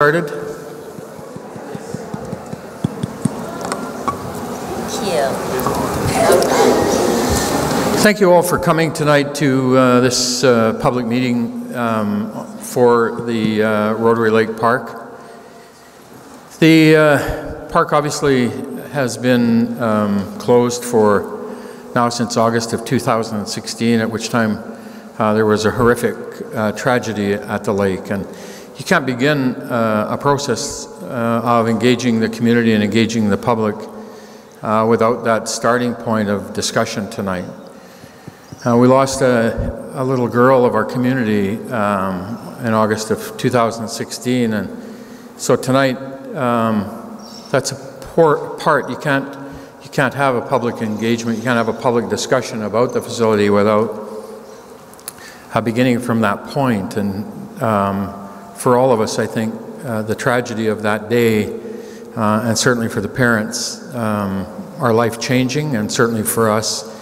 started? Thank you all for coming tonight to this public meeting for the Rotary Lake Park. The park obviously has been closed for now since August of 2016, at which time there was a horrific tragedy at the lake. And you can't begin a process of engaging the community and engaging the public without that starting point of discussion tonight. We lost a little girl of our community in August of 2016, and so tonight that's a poor part. You can't have a public engagement, you can't have a public discussion about the facility without beginning from that point. And for all of us, I think the tragedy of that day, and certainly for the parents, are life-changing, and certainly for us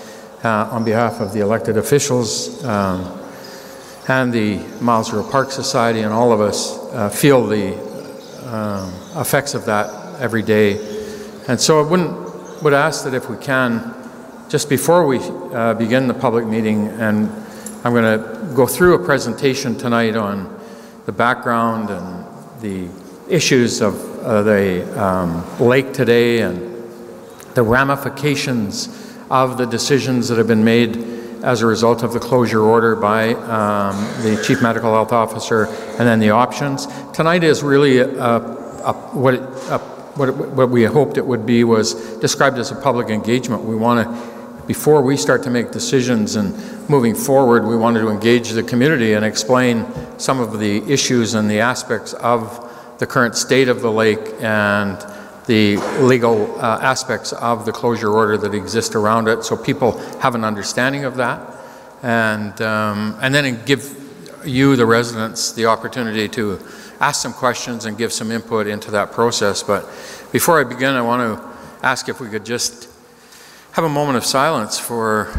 on behalf of the elected officials and the Miles River Park Society, and all of us feel the effects of that every day. And so I would ask that if we can, just before we begin the public meeting, and I'm going to go through a presentation tonight on the background and the issues of the lake today and the ramifications of the decisions that have been made as a result of the closure order by the Chief Medical Health Officer, and then the options. Tonight is really what we hoped it would be was described as a public engagement. We want to, before we start to make decisions and moving forward, we wanted to engage the community and explain some of the issues and the aspects of the current state of the lake and the legal aspects of the closure order that exist around it, so people have an understanding of that, and then give you, the residents, the opportunity to ask some questions and give some input into that process. But before I begin, I want to ask if we could just have a moment of silence for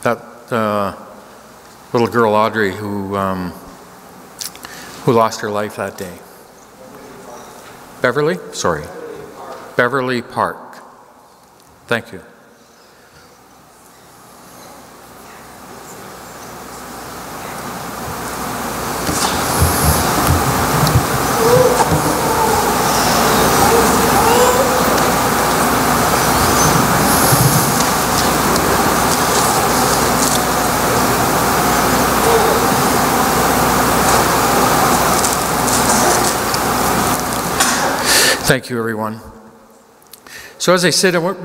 that little girl, Audrey, who lost her life that day. Beverly? Sorry. Beverly Park. Thank you. Thank you, everyone. So as I said, Council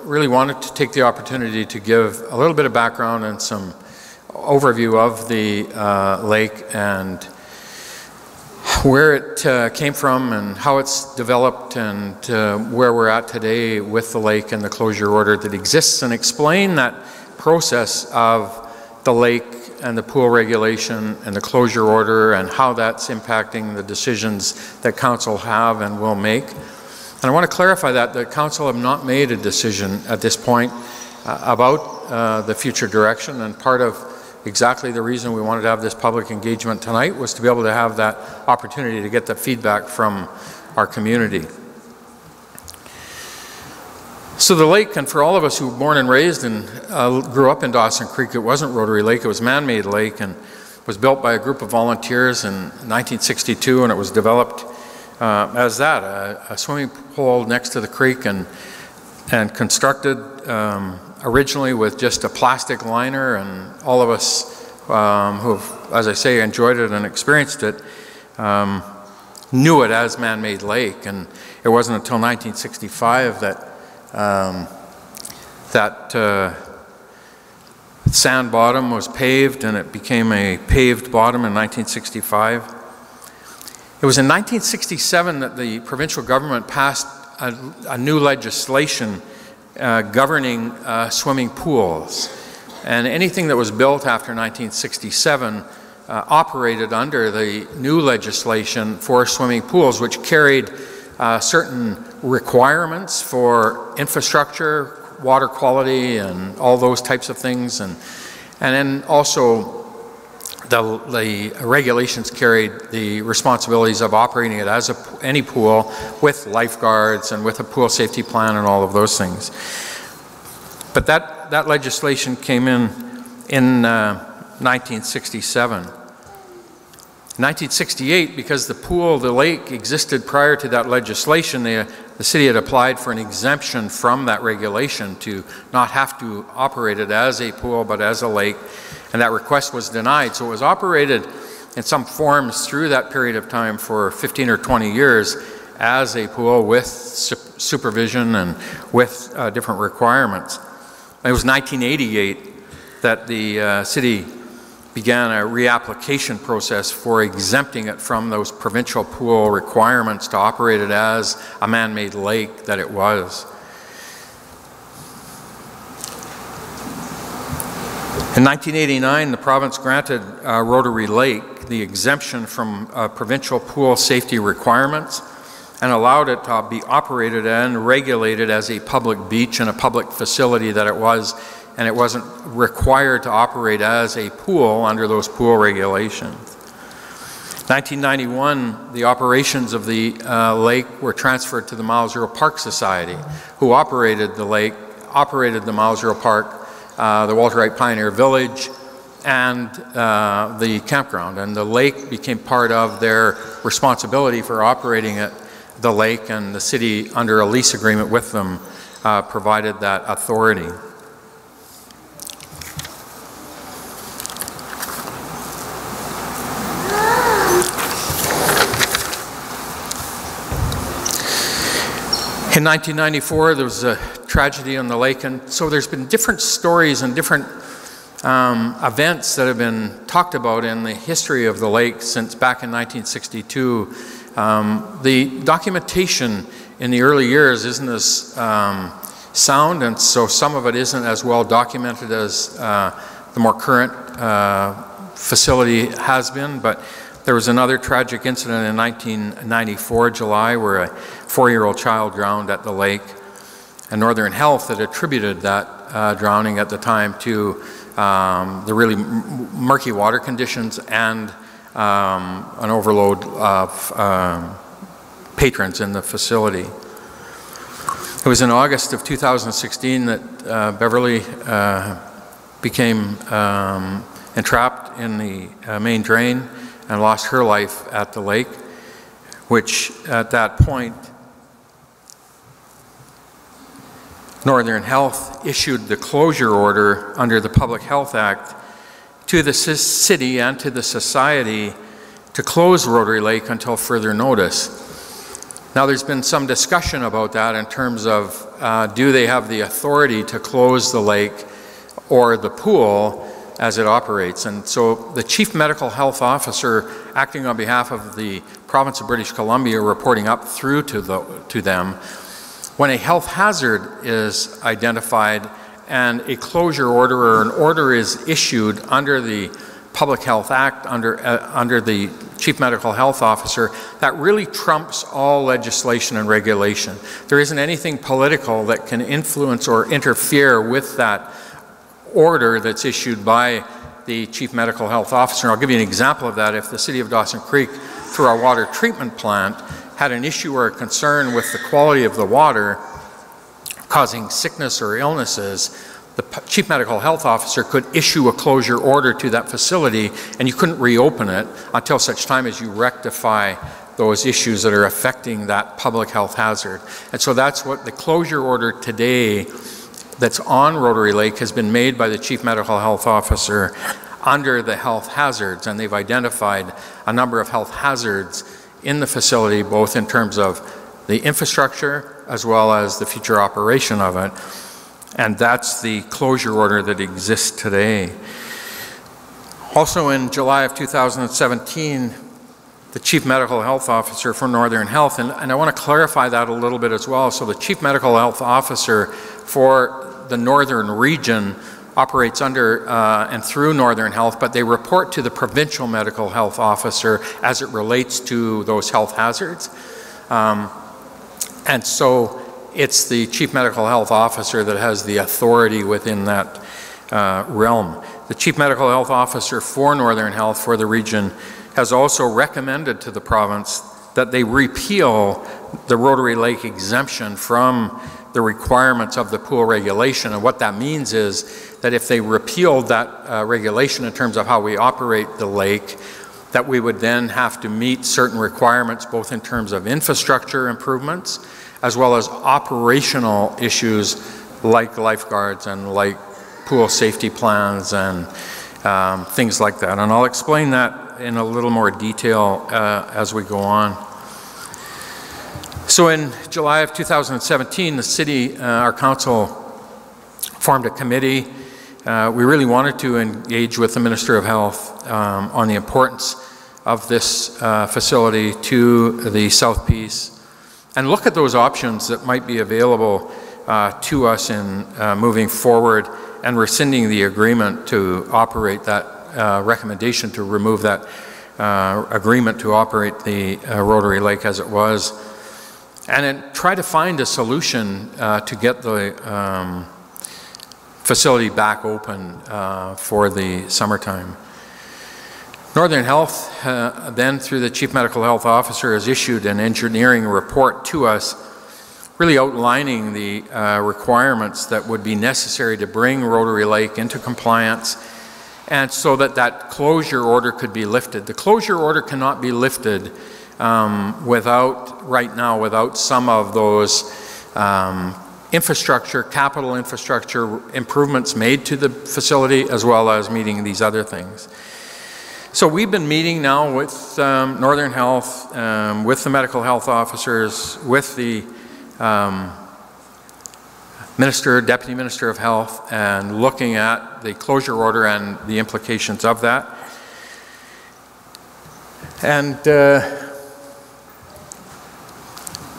really wanted to take the opportunity to give a little bit of background and some overview of the lake and where it came from and how it's developed and where we're at today with the lake and the closure order that exists, and explain that process of the lake and the pool regulation and the closure order and how that's impacting the decisions that Council have and will make. And I want to clarify that the Council have not made a decision at this point about the future direction, and part of exactly the reason we wanted to have this public engagement tonight was to be able to have that opportunity to get the feedback from our community. So the lake, and for all of us who were born and raised and grew up in Dawson Creek, it wasn't Rotary Lake, it was man-made lake, and was built by a group of volunteers in 1962, and it was developed as that, a swimming pool next to the creek, and constructed originally with just a plastic liner, and all of us who have, as I say, enjoyed it and experienced it, knew it as man-made lake. And it wasn't until 1965 that sand bottom was paved, and it became a paved bottom in 1965. It was in 1967 that the provincial government passed a new legislation governing swimming pools. And anything that was built after 1967 operated under the new legislation for swimming pools, which carried certain requirements for infrastructure, water quality, and all those types of things, and then also the regulations carried the responsibilities of operating it as any pool with lifeguards and with a pool safety plan and all of those things. But that legislation came in 1967. In 1968, because the lake existed prior to that legislation, the city had applied for an exemption from that regulation to not have to operate it as a pool but as a lake, and that request was denied. So it was operated in some forms through that period of time for 15 or 20 years as a pool with supervision and with different requirements. It was 1988 that the city began a reapplication process for exempting it from those provincial pool requirements to operate it as a man-made lake that it was. In 1989, the province granted Rotary Lake the exemption from provincial pool safety requirements and allowed it to be operated and regulated as a public beach and a public facility that it was, and it wasn't required to operate as a pool under those pool regulations. 1991, the operations of the lake were transferred to the Mile Zero Park Society, who operated the lake, operated the Mile Zero Park, the Walter Wright Pioneer Village, and the campground. And the lake became part of their responsibility for operating the lake, and the city, under a lease agreement with them, provided that authority. In 1994, there was a tragedy on the lake, and so there's been different stories and different events that have been talked about in the history of the lake since back in 1962. The documentation in the early years isn't as sound, and so some of it isn't as well documented as the more current facility has been. But there was another tragic incident in 1994, July, where a 4-year-old child drowned at the lake, and Northern Health had attributed that drowning at the time to the really murky water conditions and an overload of patrons in the facility. It was in August of 2016 that Beverly became entrapped in the main drain and lost her life at the lake, which at that point Northern Health issued the closure order under the Public Health Act to the city and to the society to close Rotary Lake until further notice. Now there's been some discussion about that in terms of do they have the authority to close the lake or the pool as it operates. And so the Chief Medical Health Officer, acting on behalf of the Province of British Columbia, reporting up through to them, when a health hazard is identified and a closure order or an order is issued under the Public Health Act, under the Chief Medical Health Officer, that really trumps all legislation and regulation. There isn't anything political that can influence or interfere with that order that's issued by the Chief Medical Health Officer. And I'll give you an example of that. If the City of Dawson Creek, through our water treatment plant, had an issue or a concern with the quality of the water causing sickness or illnesses, the Chief Medical Health Officer could issue a closure order to that facility, and you couldn't reopen it until such time as you rectify those issues that are affecting that public health hazard. And so that's what the closure order today that's on Rotary Lake has been made by the Chief Medical Health Officer under the health hazards, and they've identified a number of health hazards in the facility, both in terms of the infrastructure as well as the future operation of it. And that's the closure order that exists today. Also in July of 2017, the Chief Medical Health Officer for Northern Health, and I want to clarify that a little bit as well. So the Chief Medical Health Officer for the Northern region operates under and through Northern Health, but they report to the Provincial Medical Health Officer as it relates to those health hazards. And so it's the Chief Medical Health Officer that has the authority within that realm. The Chief Medical Health Officer for Northern Health for the region has also recommended to the province that they repeal the Rotary Lake exemption from the requirements of the pool regulation. And what that means is that if they repealed that regulation in terms of how we operate the lake, that we would then have to meet certain requirements, both in terms of infrastructure improvements, as well as operational issues like lifeguards and like pool safety plans and things like that. And I'll explain that in a little more detail as we go on. So in July of 2017, the city, our council formed a committee. We really wanted to engage with the Minister of Health on the importance of this facility to the South Peace and look at those options that might be available to us in moving forward and rescinding the agreement to operate that recommendation to remove that agreement to operate the Rotary Lake as it was, and then try to find a solution to get the facility back open for the summertime. Northern Health then, through the Chief Medical Health Officer, has issued an engineering report to us really outlining the requirements that would be necessary to bring Rotary Lake into compliance, and so that that closure order could be lifted. The closure order cannot be lifted without some of those infrastructure, capital infrastructure improvements made to the facility, as well as meeting these other things. So we've been meeting now with Northern Health, with the medical health officers, with the Deputy Minister of Health, and looking at the closure order and the implications of that. And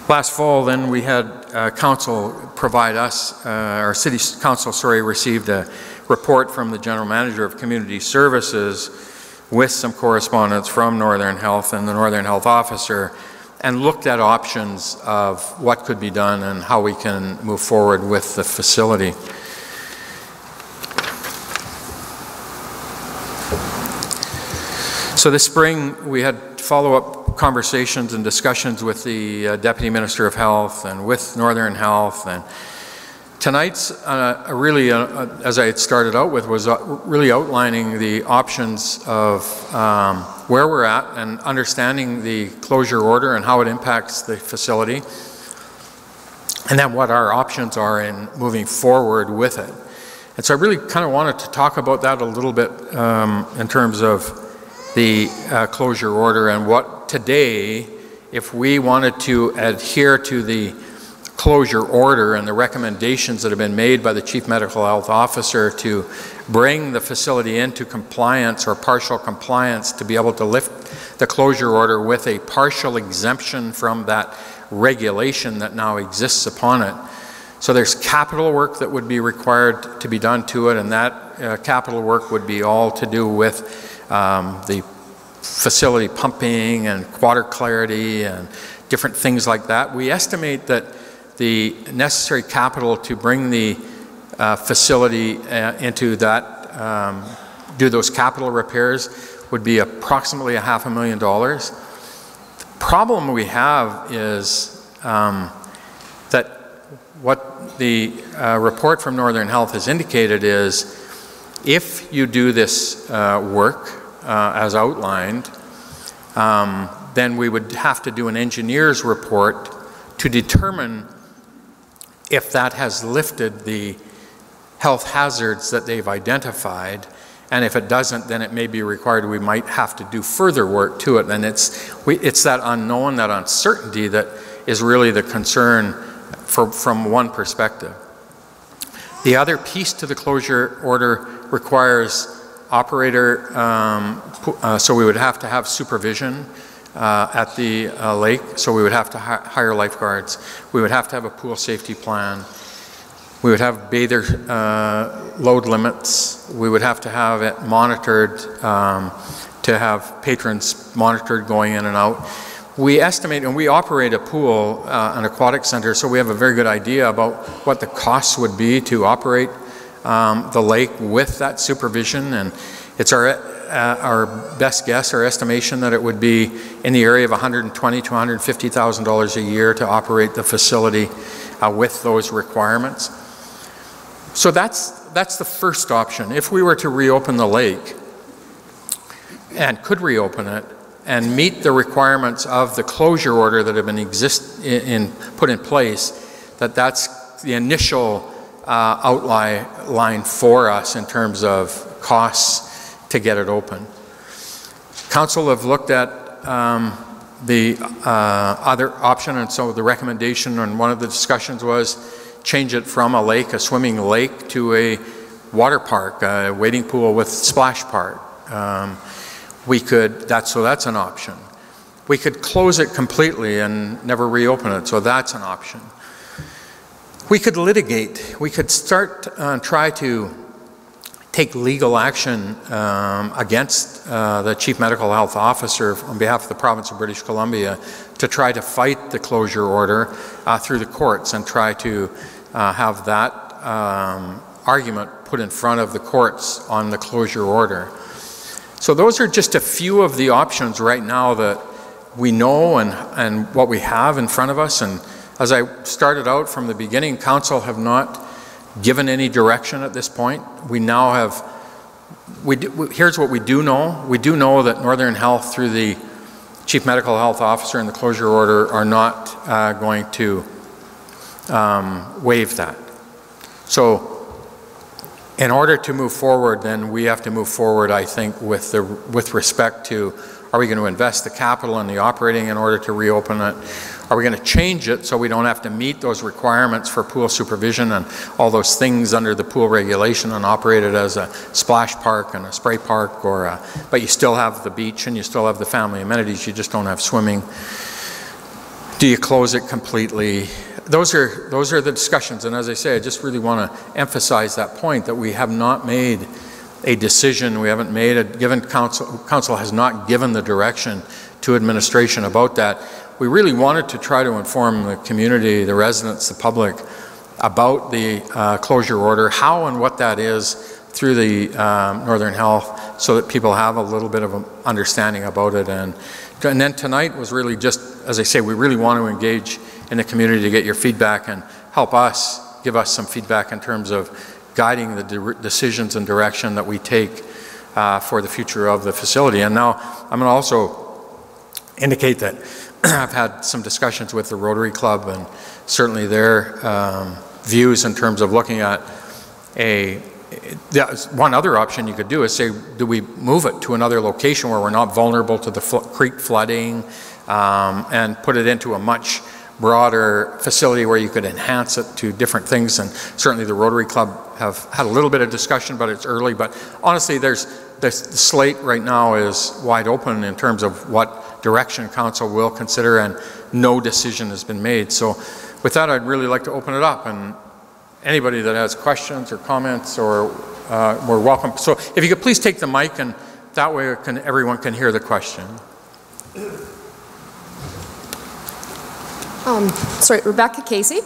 last fall then we had council provide us, our city council, received a report from the General Manager of Community Services with some correspondence from Northern Health and the Northern Health Officer, and looked at options of what could be done and how we can move forward with the facility. So this spring we had follow-up conversations and discussions with the Deputy Minister of Health and with Northern Health, and tonight's really, as I had started out with, was really outlining the options of where we're at and understanding the closure order and how it impacts the facility, and then what our options are in moving forward with it. And so I really kind of wanted to talk about that a little bit in terms of the closure order, and what today, if we wanted to adhere to the closure order and the recommendations that have been made by the Chief Medical Health Officer to bring the facility into compliance or partial compliance, to be able to lift the closure order with a partial exemption from that regulation that now exists upon it. So there's capital work that would be required to be done to it, and that capital work would be all to do with the facility pumping and water clarity and different things like that. We estimate that the necessary capital to bring the facility into that, do those capital repairs, would be approximately $500,000. The problem we have is that what the report from Northern Health has indicated is, if you do this work as outlined, then we would have to do an engineer's report to determine if that has lifted the health hazards that they've identified, and if it doesn't, then it may be required, we might have to do further work to it. And it's that unknown, that uncertainty, that is really the concern from one perspective. The other piece to the closure order requires operator, so we would have to have supervision at the lake, so we would have to hire lifeguards. We would have to have a pool safety plan. We would have bather load limits. We would have to have it monitored, to have patrons monitored going in and out. We estimate, and we operate a pool, an aquatic center, so we have a very good idea about what the costs would be to operate the lake with that supervision, and it's our best guess, our estimation, that it would be in the area of $120,000 to $150,000 a year to operate the facility with those requirements. So that's the first option. If we were to reopen the lake and could reopen it and meet the requirements of the closure order that have been put in place, that's the initial outline for us in terms of costs to get it open. Council have looked at the other option, and so the recommendation and one of the discussions was change it from a lake, a swimming lake, to a water park, a wading pool with splash part. So that's an option. We could close it completely and never reopen it, so that's an option. We could litigate. We could start try to take legal action against the Chief Medical Health Officer on behalf of the province of British Columbia to try to fight the closure order through the courts and try to have that argument put in front of the courts on the closure order. So those are just a few of the options right now that we know and what we have in front of us. And as I started out from the beginning, Council have not given any direction at this point. We now have, here's what we do know. We do know that Northern Health, through the Chief Medical Health Officer and the closure order, are not going to waive that. So in order to move forward, then we have to move forward, I think, with respect to, are we going to invest the capital and the operating in order to reopen it? Are we going to change it so we don't have to meet those requirements for pool supervision and all those things under the pool regulation and operate it as a splash park and a spray park, but you still have the beach and you still have the family amenities, you just don't have swimming? Do you close it completely? Those are the discussions, and as I say, I just really want to emphasize that point, that we have not made a decision. We haven't made it, council has not given the direction to administration about that. We really wanted to try to inform the community, the residents, the public, about the closure order, how and what that is through the Northern Health, so that people have a little bit of an understanding about it. And then tonight was really just, as I say, we really want to engage in the community to get your feedback and help us, give us some feedback in terms of guiding the decisions and direction that we take for the future of the facility. And now I'm going to also indicate that I've had some discussions with the Rotary Club, and certainly their views in terms of looking at one other option you could do is say, do we move it to another location where we're not vulnerable to the creek flooding, and put it into a much broader facility where you could enhance it to different things. And certainly the Rotary Club have had a little bit of discussion, but it's early. But honestly, the slate right now is wide open in terms of what direction Council will consider, and no decision has been made. So with that, I'd really like to open it up, and anybody that has questions or comments, or we're welcome. So if you could please take the mic, and that way everyone can hear the question. Sorry, Rebecca Casey.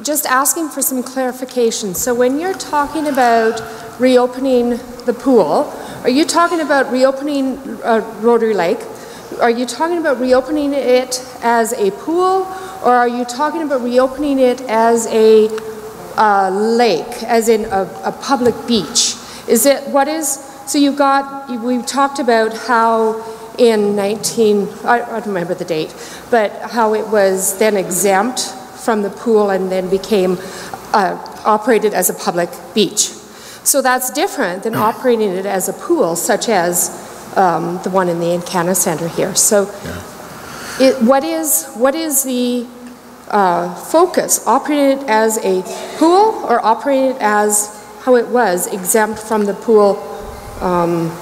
Just asking for some clarification. So when you're talking about reopening the pool, are you talking about reopening Rotary Lake? Are you talking about reopening it as a pool, or are you talking about reopening it as a lake, as in a public beach? Is it, what is, so you've got, we've talked about how in I don't remember the date, but how it was then exempt from the pool and then became operated as a public beach. So that's different than operating it as a pool, such as the one in the Encana Center here. So yeah. What is the focus? Operated as a pool, or operated as how it was, exempt from the pool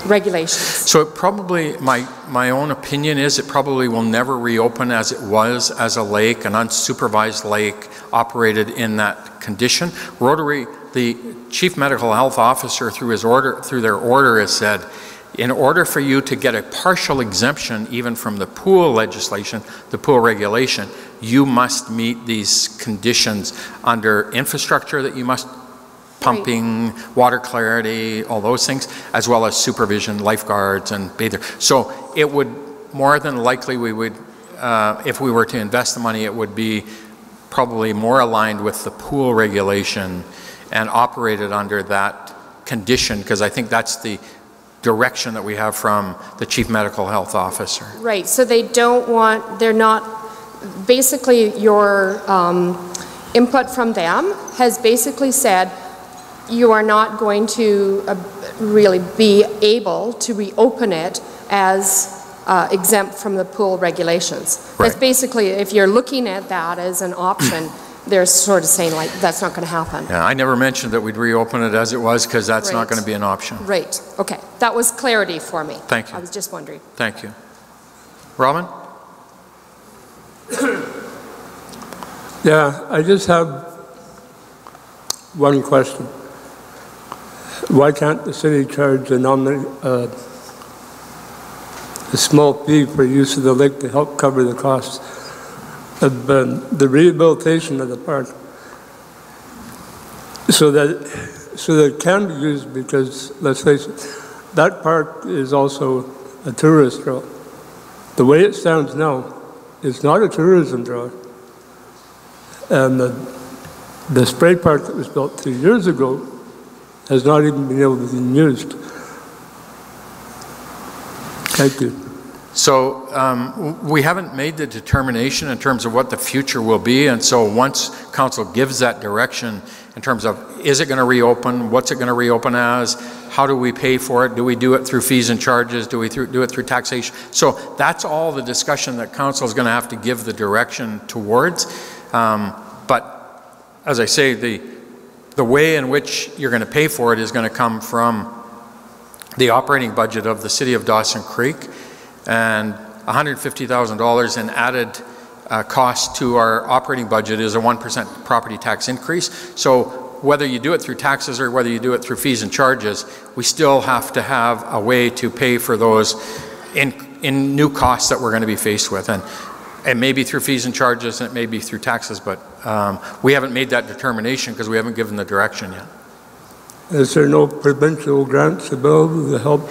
regulations? So it probably, my own opinion is, it probably will never reopen as it was, as a lake, an unsupervised lake operated in that condition. Rotary, the Chief Medical Health Officer, through their order, has said, in order for you to get a partial exemption even from the pool legislation, the pool regulation, you must meet these conditions under infrastructure that you must pumping, water clarity, all those things, as well as supervision, lifeguards and bather. So it would, more than likely we would, if we were to invest the money, it would be probably more aligned with the pool regulation and operated under that condition, because I think that's the direction that we have from the Chief Medical Health Officer. Right, so they don't want, they're not, basically your input from them has basically said you are not going to really be able to reopen it as exempt from the pool regulations. Right. That's basically, if you're looking at that as an option, they're sort of saying like, that's not going to happen. Yeah, I never mentioned that we'd reopen it as it was, because that's not going to be an option. Right, okay. That was clarity for me. Thank you. I was just wondering. Thank you. Robin? Yeah, I just have one question. Why can't the city charge a small fee for use of the lake to help cover the costs of the rehabilitation of the park, so that it can be used? Because let's face it, that park is also a tourist draw. The way it stands now, it's not a tourism draw. And the spray park that was built 2 years ago has not even been able to be used. Thank you. So we haven't made the determination in terms of what the future will be, and so once council gives that direction in terms of, is it going to reopen, what's it going to reopen as, how do we pay for it, do we do it through fees and charges, do we do it through taxation? So that's all the discussion that council is going to have to give the direction towards. But as I say, the way in which you're going to pay for it is going to come from the operating budget of the City of Dawson Creek, and $150,000 in added cost to our operating budget is a 1% property tax increase. So whether you do it through taxes or whether you do it through fees and charges, we still have to have a way to pay for those in new costs that we're going to be faced with. And it may be through fees and charges, and it may be through taxes, but we haven't made that determination because we haven't given the direction yet. Is there no provincial grants available to help?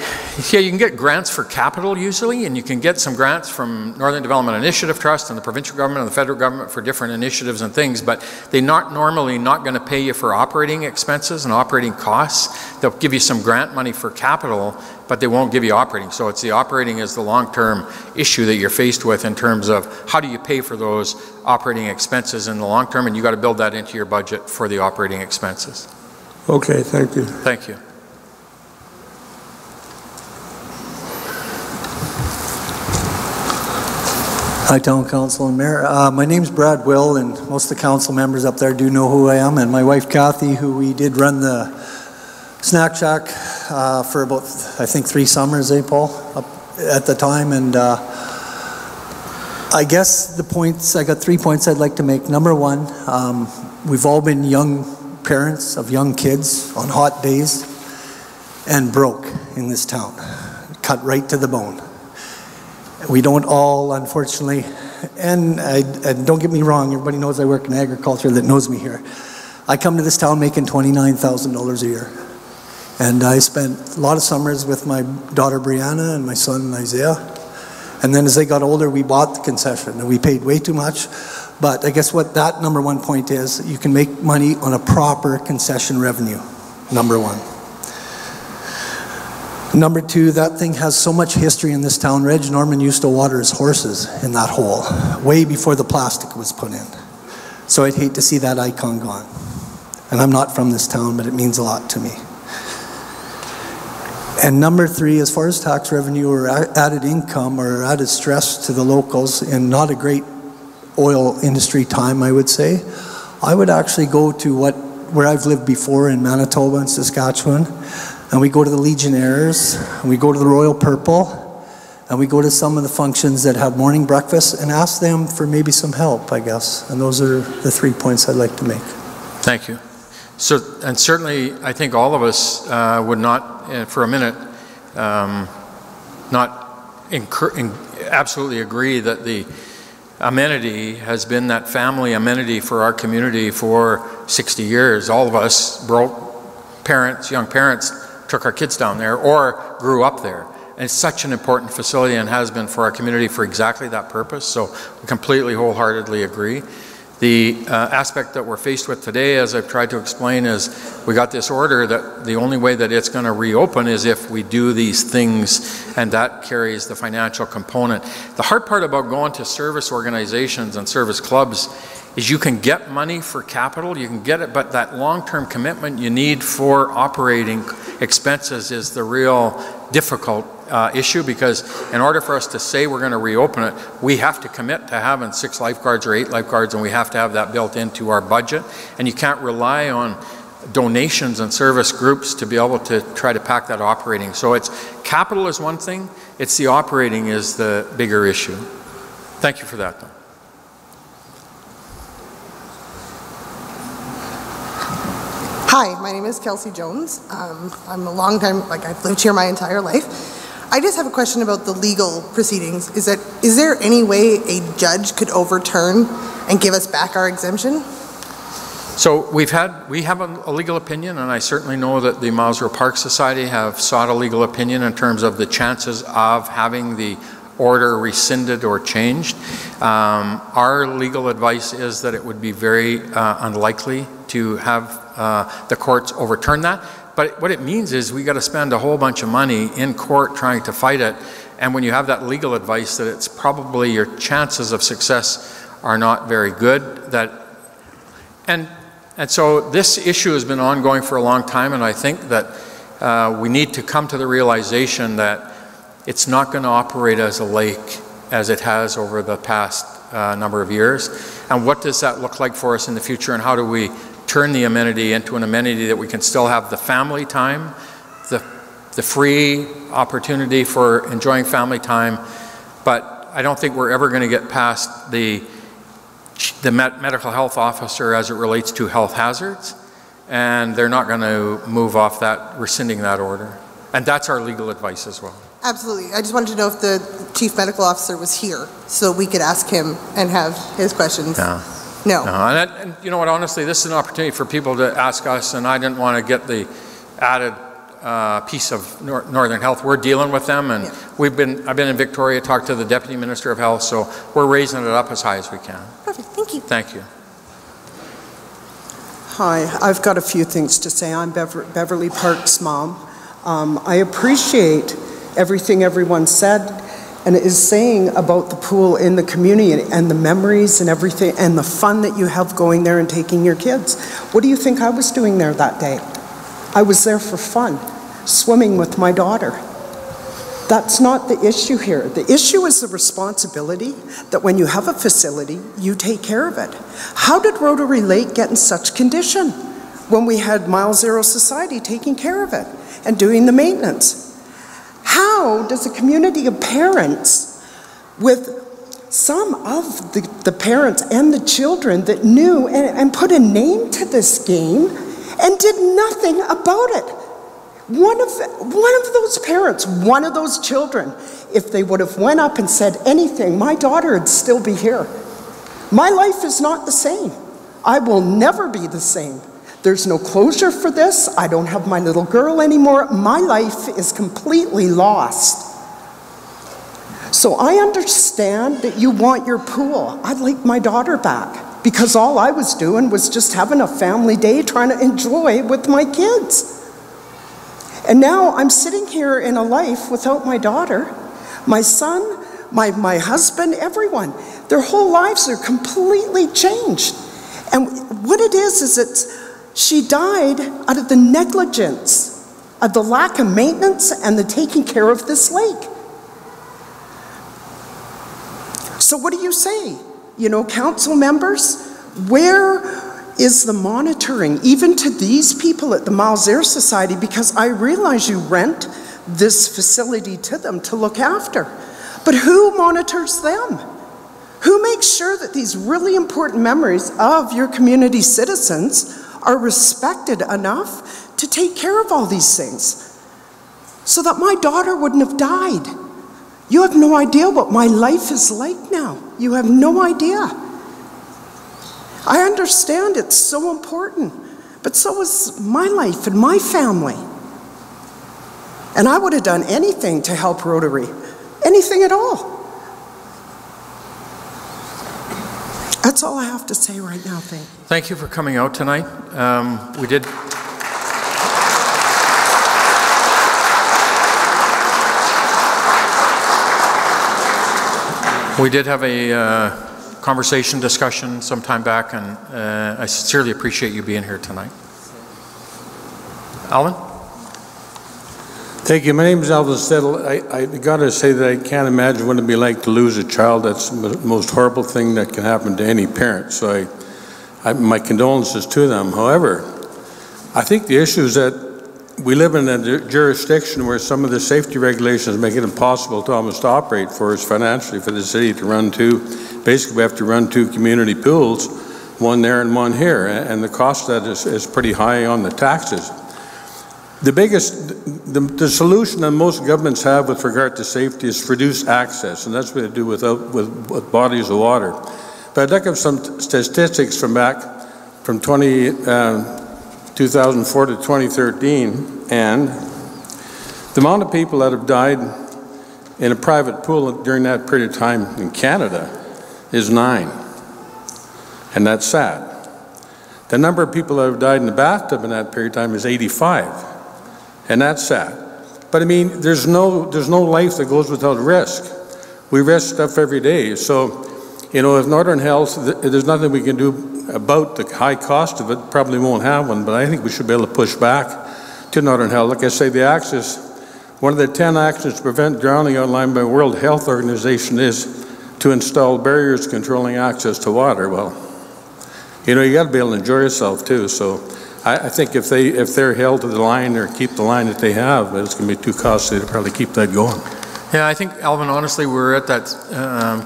Yeah, you can get grants for capital usually, and you can get some grants from Northern Development Initiative Trust and the provincial government and the federal government for different initiatives and things, but they're normally not going to pay you for operating expenses and operating costs. They'll give you some grant money for capital, but they won't give you operating. So it's the operating is the long-term issue that you're faced with in terms of how do you pay for those operating expenses in the long term, and you got to build that into your budget for the operating expenses. Okay, thank you. Thank you. Hi, Town Council and Mayor. My name's Brad Will, and most of the council members up there do know who I am, and my wife Kathy, who we did run the snack shack for about, I think, 3 summers, Paul, up at the time. And I guess the points, I got 3 points I'd like to make. Number one, we've all been young parents of young kids on hot days and broke in this town, cut right to the bone. We don't all, unfortunately, and don't get me wrong, everybody knows I work in agriculture that knows me here. I come to this town making $29,000 a year, and I spent a lot of summers with my daughter Brianna and my son Isaiah, and then as they got older we bought the concession and we paid way too much. But I guess what that number one point is, you can make money on a proper concession revenue, number one. Number two, that thing has so much history in this town. Reg Norman used to water his horses in that hole, way before the plastic was put in. So I'd hate to see that icon gone. And I'm not from this town, but it means a lot to me. And number three, as far as tax revenue or added income or added stress to the locals, and not a great oil industry time, I would say, I would actually go to where I've lived before in Manitoba and Saskatchewan, and we go to the Legionnaires, and we go to the Royal Purple, and we go to some of the functions that have morning breakfast and ask them for maybe some help, I guess. And those are the 3 points I'd like to make. Thank you. So, and certainly I think all of us would not, for a minute, absolutely agree that the amenity has been that family amenity for our community for 60 years. All of us broke parents, young parents, took our kids down there or grew up there. And it's such an important facility and has been for our community for exactly that purpose. So we completely, wholeheartedly agree. The aspect that we're faced with today, as I've tried to explain, is we got this order that the only way that it's going to reopen is if we do these things, and that carries the financial component. The hard part about going to service organizations and service clubs is you can get money for capital, you can get it, but that long-term commitment you need for operating expenses is the real difficult issue, because in order for us to say we're going to reopen it, we have to commit to having 6 lifeguards or 8 lifeguards, and we have to have that built into our budget. And you can't rely on donations and service groups to be able to try to pack that operating. So it's capital is one thing, it's the operating is the bigger issue. Thank you for that, though. Hi, my name is Kelsey Jones. I'm a long time, I've lived here my entire life. I just have a question about the legal proceedings. Is there any way a judge could overturn and give us back our exemption? So we have a legal opinion, and I certainly know that the Milesville Park Society have sought a legal opinion in terms of the chances of having the order rescinded or changed. Our legal advice is that it would be very unlikely to have the courts overturn that. But what it means is we got to spend a whole bunch of money in court trying to fight it. And when you have that legal advice, that it's probably your chances of success are not very good. And so this issue has been ongoing for a long time, and I think that we need to come to the realization that it's not going to operate as a lake as it has over the past number of years. And what does that look like for us in the future, and how do we turn the amenity into an amenity that we can still have the family time, the free opportunity for enjoying family time, but I don't think we're ever going to get past the medical health officer as it relates to health hazards, and they're not going to move off that, rescinding that order. And that's our legal advice as well. Absolutely. I just wanted to know if the chief medical officer was here so we could ask him and have his questions. No. And you know what, honestly, this is an opportunity for people to ask us, and I didn't want to get the added piece of Northern Health. We're dealing with them, and I've been in Victoria, talked to the Deputy Minister of Health, so we're raising it up as high as we can. Perfect, thank you. Thank you. Hi, I've got a few things to say. I'm Beverly Park's mom. I appreciate everything everyone said and is saying about the pool in the community and the memories and everything and the fun that you have going there and taking your kids. What do you think I was doing there that day? I was there for fun, swimming with my daughter. That's not the issue here. The issue is the responsibility that when you have a facility, you take care of it. How did Rotary Lake get in such condition when we had Mile Zero Society taking care of it and doing the maintenance? How does a community of parents, with some of the parents and the children that knew and put a name to this game and did nothing about it? One of those parents, one of those children, if they would have went up and said anything, my daughter would still be here. My life is not the same. I will never be the same. There's no closure for this. I don't have my little girl anymore. My life is completely lost. So I understand that you want your pool. I'd like my daughter back because all I was doing was just having a family day trying to enjoy with my kids. And now I'm sitting here in a life without my daughter, my son, my husband, everyone. Their whole lives are completely changed. And what it is she died out of the negligence of the lack of maintenance and the taking care of this lake. So what do you say? You know, council members, where is the monitoring, even to these people at the Miles Air Society, because I realize you rent this facility to them to look after. But who monitors them? Who makes sure that these really important memories of your community citizens are respected enough to take care of all these things so that my daughter wouldn't have died? You have no idea what my life is like now. You have no idea. I understand it's so important, But so was my life and my family. And I would have done anything to help Rotary. Anything at all. That's all I have to say right now, Thank you for coming out tonight. We did have a discussion some time back, and I sincerely appreciate you being here tonight. Alvin? Thank you. My name is Alvin Settle. I got to say that I can't imagine what it'd be like to lose a child. That's the most horrible thing that can happen to any parent. So my condolences to them. However, I think the issue is that we live in a jurisdiction where some of the safety regulations make it impossible to almost operate for us financially for the city to run two. Basically, we have to run two community pools, one there and one here, and the cost of that is pretty high on the taxes. The solution that most governments have with regard to safety is reduce access, and that's what they do with bodies of water. But I'd like to have some statistics from 2004 to 2013, and the amount of people that have died in a private pool during that period of time in Canada is 9, and that's sad. The number of people that have died in the bathtub in that period of time is 85. And that's sad. But I mean, there's no life that goes without risk. We risk stuff every day. So, you know, if Northern Health, there's nothing we can do about the high cost of it, probably won't have one, but I think we should be able to push back to Northern Health. Like I say, the access, one of the 10 actions to prevent drowning outlined by the World Health Organization is to install barriers controlling access to water. Well, you know, you got to be able to enjoy yourself too. So I think if they're held to the line or keep the line that they have, it's going to be too costly to probably keep that going. Yeah, I think, Alvin, honestly, we're at that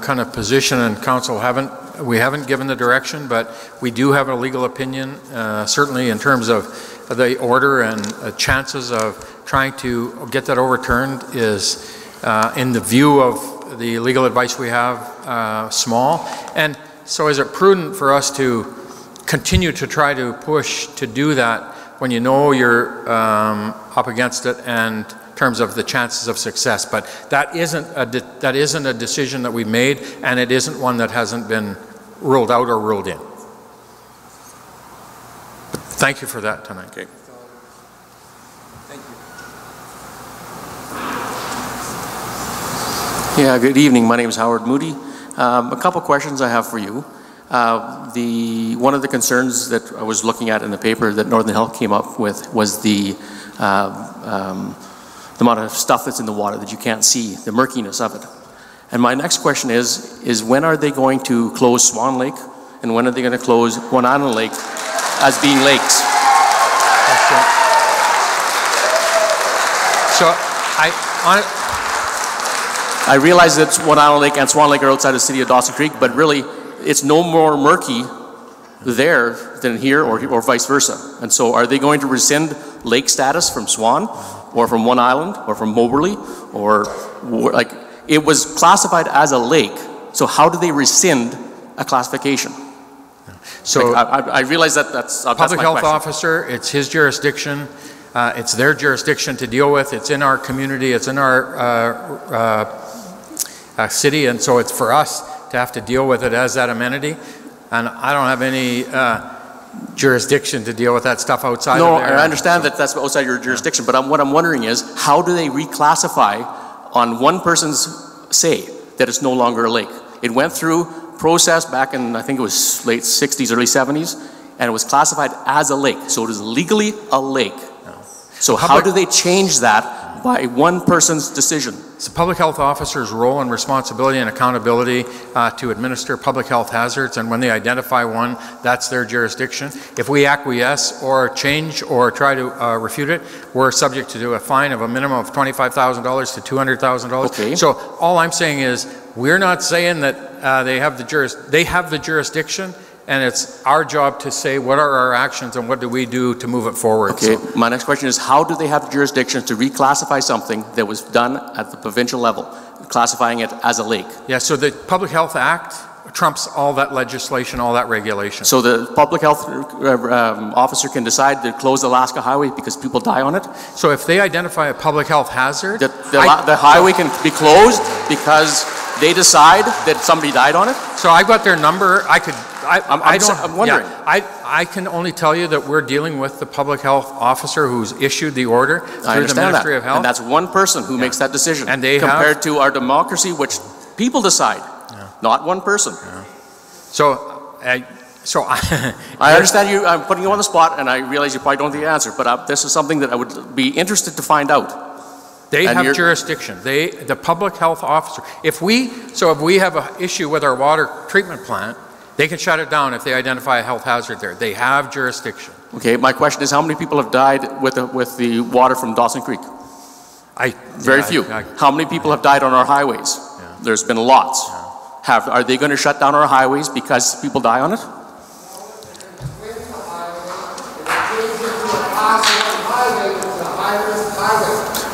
kind of position, and council we haven't given the direction, but we do have a legal opinion, certainly in terms of the order and chances of trying to get that overturned is, in the view of the legal advice we have, small. And so is it prudent for us to continue to try to push to do that when you know you're up against it and in terms of the chances of success? But that isn't a decision that we've made, and it isn't one that hasn't been ruled out or ruled in. But thank you for that tonight. Okay. Thank you. Yeah, good evening. My name is Howard Moody. A couple questions I have for you. One of the concerns that I was looking at in the paper that Northern Health came up with was the amount of stuff that's in the water that you can't see, the murkiness of it. And my next question is when are they going to close Swan Lake, and when are they going to close One Island Lake as being lakes? So I realize that One Island Lake and Swan Lake are outside the city of Dawson Creek, but really it's no more murky there than here or vice versa. And so are they going to rescind lake status from Swan or from One Island or from Moberly, or like it was classified as a lake, so how do they rescind a classification? So like, I realize that's public health question. Officer, it's his jurisdiction, it's their jurisdiction to deal with, it's in our community, it's in our city, and so it's for us to have to deal with it as that amenity, and I don't have any jurisdiction to deal with that stuff outside of there. No, I understand that that's outside your jurisdiction, but what I'm wondering is, how do they reclassify on one person's say that it's no longer a lake? It went through process back in, I think it was late 60s, early 70s, and it was classified as a lake, so it is legally a lake. No. So how do they change that by one person's decision? It's the public health officer's role and responsibility and accountability to administer public health hazards, and when they identify one, that's their jurisdiction. If we acquiesce or change or try to refute it, we're subject to do a fine of a minimum of $25,000 to $200,000. Okay. So all I'm saying is, we're not saying that they have the jurisdiction, and it's our job to say what are our actions and what do we do to move it forward. Okay, so my next question is, how do they have the jurisdiction to reclassify something that was done at the provincial level, classifying it as a lake? Yeah, so the Public Health Act trumps all that legislation, all that regulation. So the public health officer can decide to close the Alaska Highway because people die on it? So if they identify a public health hazard, The highway can be closed because they decide that somebody died on it? so I got their number. I'm wondering. Yeah, I can only tell you that we're dealing with the public health officer who's issued the order I through the understand Ministry that. of Health. And that's one person who makes that decision. And they compared to our democracy, which people decide, not one person. So, I understand you. I'm putting you on the spot, and I realize you probably don't know the answer. But this is something that I would be interested to find out. They have jurisdiction. The public health officer. If we have an issue with our water treatment plant, they can shut it down if they identify a health hazard there. They have jurisdiction. Okay. My question is, how many people have died with the water from Dawson Creek? Very few. How many people have died on our highways? Yeah. There's been lots. Yeah. Are they going to shut down our highways because people die on it?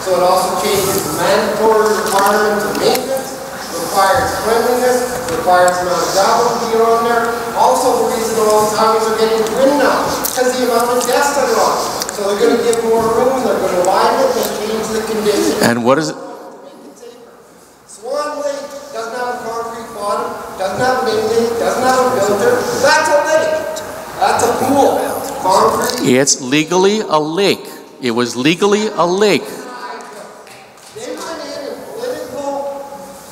So it also changes the mandatory requirements of maintenance, requires cleanliness, requires the amount of gravel to be on there. Also the reason all the highways are getting green now, because the amount of deaths that are on. So they're going to give more room, they're going to widen it and change the condition. And what is it? Swan Lake doesn't have a concrete bottom, doesn't have maintenance, doesn't have a filter. That's a lake. That's a pool. Concrete. It's legally a lake. It was legally a lake. They went in and political,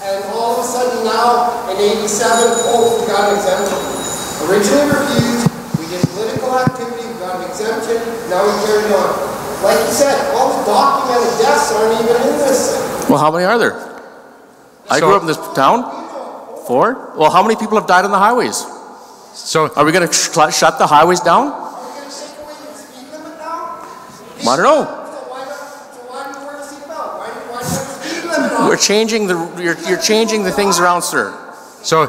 and all of a sudden now, in 87, we got an exemption. Originally refused, we did political activity, we got an exemption, now we carried on. Like you said, all the documented deaths aren't even in this thing. Well, how many are there? I grew up in this town. 4? Well, how many people have died on the highways? So are we going to shut the highways down? Are we going to take away the speed limit now? I don't know. So why do you wear a seatbelt? Why do you have a speed limit on? We're changing you're changing the things around, sir. So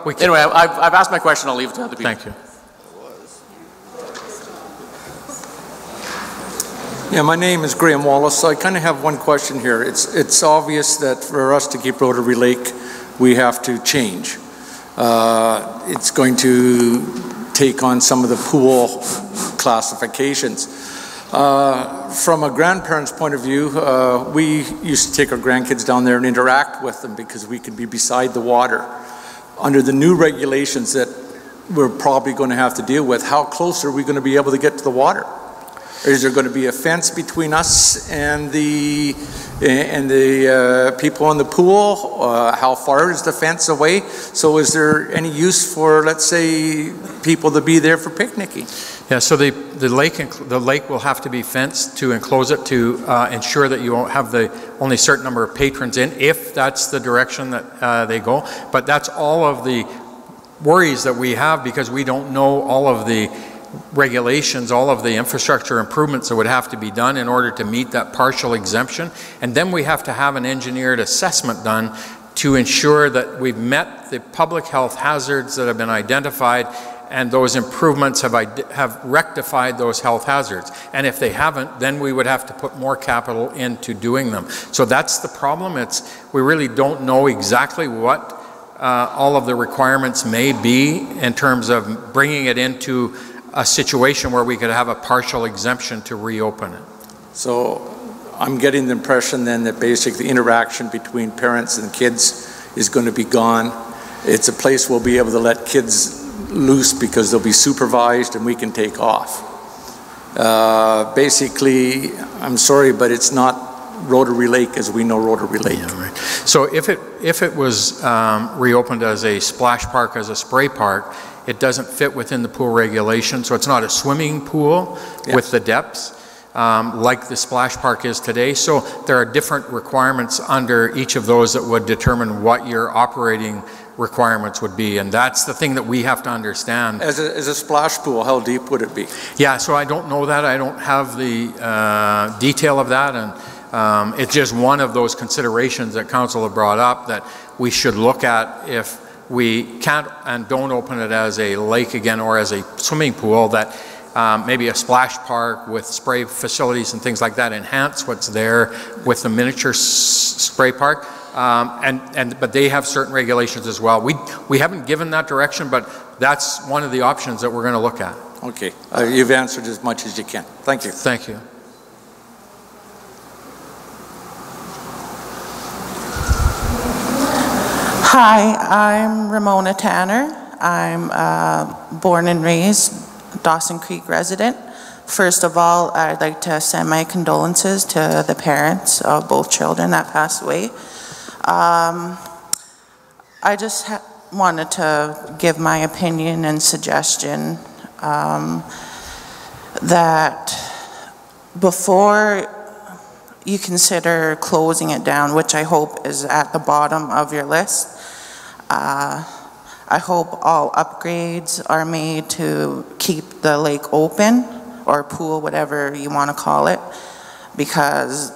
we can, anyway, I've asked my question. I'll leave it to other people. thank you. Yeah, my name is Graham Wallace. So I kind of have one question here. It's obvious that for us to keep Rotary Lake, we have to change. It's going to take on some of the pool classifications. From a grandparent's point of view, we used to take our grandkids down there and interact with them because we could be beside the water. Under the new regulations that we're probably going to have to deal with, how close are we going to be able to get to the water? Is there going to be a fence between us and the people in the pool? How far is the fence away? So is there any use for, let's say, people to be there for picnicking? Yeah, so the lake will have to be fenced to enclose it to ensure that you won't have only a certain number of patrons in, if that's the direction that they go. But that's all of the worries that we have because we don't know all of the regulations, all of the infrastructure improvements that would have to be done in order to meet that partial exemption. And then we have to have an engineered assessment done to ensure that we've met the public health hazards that have been identified and those improvements have rectified those health hazards. And if they haven't, then we would have to put more capital into doing them. So that's the problem. We really don't know exactly what all of the requirements may be in terms of bringing it into a situation where we could have a partial exemption to reopen it. So I'm getting the impression then that basically the interaction between parents and kids is going to be gone. It's a place we'll be able to let kids loose because they'll be supervised and we can take off. Basically, I'm sorry, but it's not Rotary Lake as we know Rotary Lake. Yeah, right. So if it was reopened as a splash park, as a spray park, it doesn't fit within the pool regulation, so it's not a swimming pool with the depths like the splash park is today. So there are different requirements under each of those that would determine what your operating requirements would be, and that's the thing that we have to understand. As a splash pool, how deep would it be? Yeah, so I don't know that. I don't have the detail of that, and it's just one of those considerations that Council have brought up that we should look at if we can't and don't open it as a lake again or as a swimming pool, that maybe a splash park with spray facilities and things like that enhance what's there with the miniature spray park. But they have certain regulations as well. We haven't given that direction, but that's one of the options that we're going to look at. Okay, you've answered as much as you can. Thank you. Thank you. Hi, I'm Ramona Tanner. I'm born and raised Dawson Creek resident. First of all, I'd like to send my condolences to the parents of both children that passed away. I just wanted to give my opinion and suggestion that before you consider closing it down, which I hope is at the bottom of your list, I hope all upgrades are made to keep the lake open, or pool, whatever you want to call it, because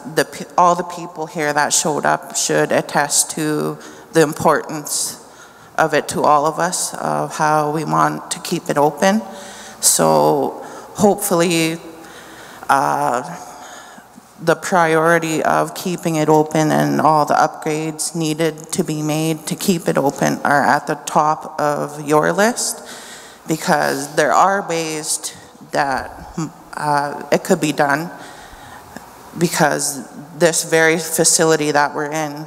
all the people here that showed up should attest to the importance of it to all of us, of how we want to keep it open. So hopefully the priority of keeping it open and all the upgrades needed to be made to keep it open are at the top of your list, because there are ways that it could be done, because this very facility that we're in,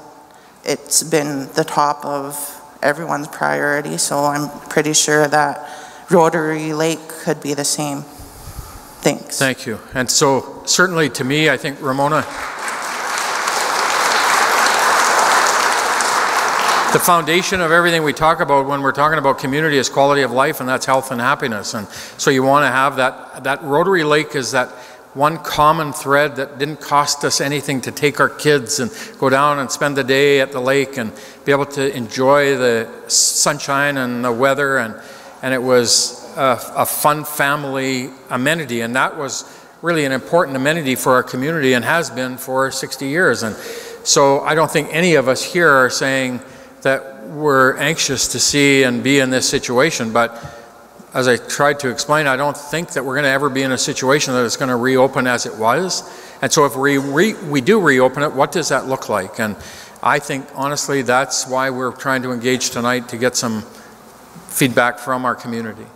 it's been the top of everyone's priority, so I'm pretty sure that Rotary Lake could be the same. Thanks. Thank you. And so certainly to me, I think, Ramona, the foundation of everything we talk about when we're talking about community is quality of life, and that's health and happiness. And so you want to have that Rotary Lake is that one common thread that didn't cost us anything to take our kids and go down and spend the day at the lake and be able to enjoy the sunshine and the weather, and it was a fun family amenity, and that was really an important amenity for our community and has been for 60 years. And so I don't think any of us here are saying that we're anxious to see and be in this situation, but as I tried to explain, I don't think that we're going to ever be in a situation that it's going to reopen as it was. And so if we do reopen it, what does that look like? And I think, honestly, that's why we're trying to engage tonight, to get some feedback from our community.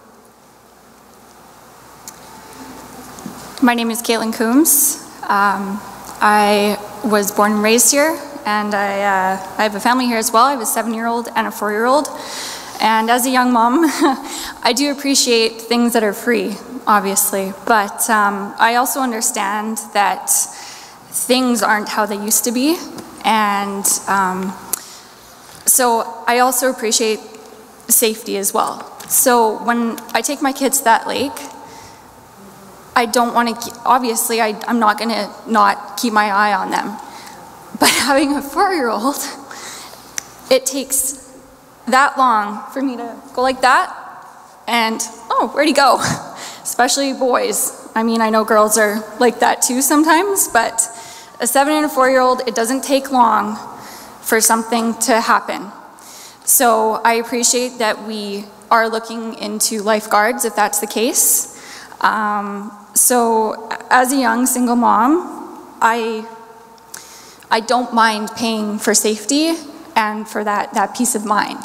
My name is Caitlin Coombs. I was born and raised here, and I have a family here as well. I have a 7-year-old and a 4-year-old. And as a young mom, I do appreciate things that are free, obviously, but I also understand that things aren't how they used to be. And so I also appreciate safety as well. So when I take my kids to that lake, I don't want to, obviously I'm not going to not keep my eye on them. But having a 4-year-old, it takes that long for me to go like that and, oh, where'd he go? Especially boys. I mean, I know girls are like that too sometimes, but a 7 and a 4-year-old, it doesn't take long for something to happen. So I appreciate that we are looking into lifeguards if that's the case. So as a young single mom, I don't mind paying for safety and for that peace of mind.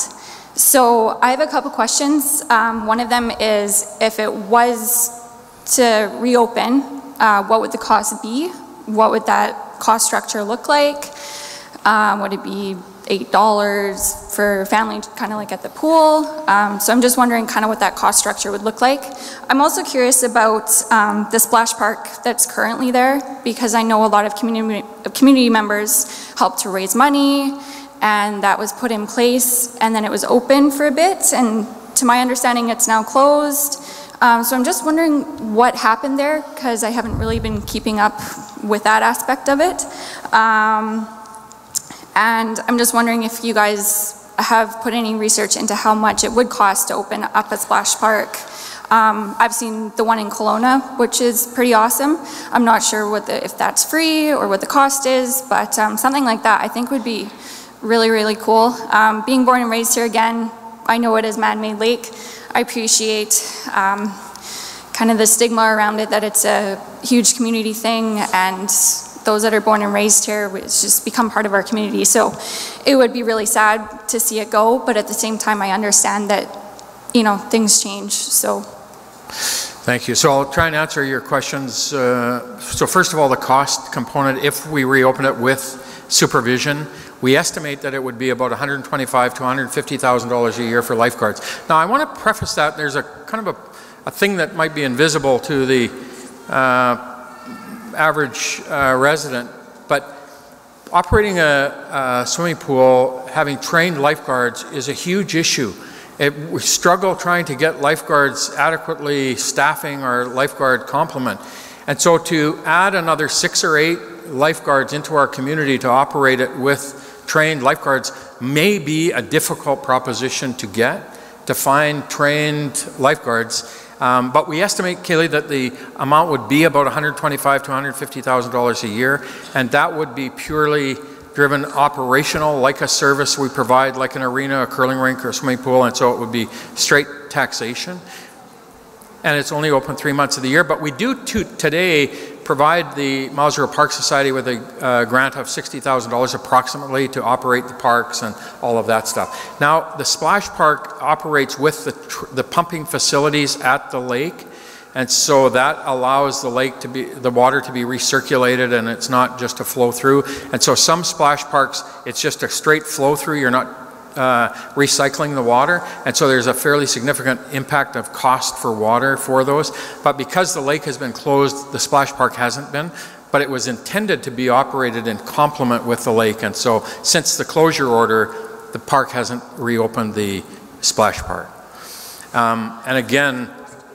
So I have a couple questions. One of them is, if it was to reopen, what would the cost be? What would that cost structure look like? Would it be $8 for family, kind of like at the pool? So I'm just wondering kind of what that cost structure would look like. I'm also curious about the splash park that's currently there, because I know a lot of community members helped to raise money, and that was put in place, and then it was open for a bit, and to my understanding it's now closed. So I'm just wondering what happened there, because I haven't really been keeping up with that aspect of it. And I'm just wondering if you guys have put any research into how much it would cost to open up a splash park. I've seen the one in Kelowna, which is pretty awesome. I'm not sure if that's free or what the cost is, but something like that I think would be really, really cool. Being born and raised here again, I know it is man-made lake. I appreciate kind of the stigma around it, that it's a huge community thing and those that are born and raised here, it's just become part of our community. So it would be really sad to see it go, but at the same time, I understand that, you know, things change, so. Thank you. So I'll try and answer your questions. So first of all, the cost component, if we reopen it with supervision, we estimate that it would be about $125,000 to $150,000 a year for lifeguards. Now, I want to preface that there's a kind of a thing that might be invisible to the average resident, but operating a swimming pool, having trained lifeguards is a huge issue. We struggle trying to get lifeguards adequately staffing our lifeguard complement. And so to add another 6 or 8 lifeguards into our community to operate it with trained lifeguards may be a difficult proposition to get, to find trained lifeguards. But we estimate, Kaylee, that the amount would be about $125,000 to $150,000 a year, and that would be purely driven operational, like a service we provide, like an arena, a curling rink, or a swimming pool, and so it would be straight taxation. And it's only open 3 months of the year, but we do today provide the Mausero Park Society with a grant of $60,000 approximately to operate the parks and all of that stuff. Now, the splash park operates with the pumping facilities at the lake, and so that allows the lake to be, the water to be recirculated, and it's not just a flow through. And so some splash parks, it's just a straight flow through. You're not recycling the water, and so there's a fairly significant impact of cost for water for those. But because the lake has been closed, the splash park hasn't been, but it was intended to be operated in complement with the lake, and so since the closure order, the park hasn't reopened the splash park. And again,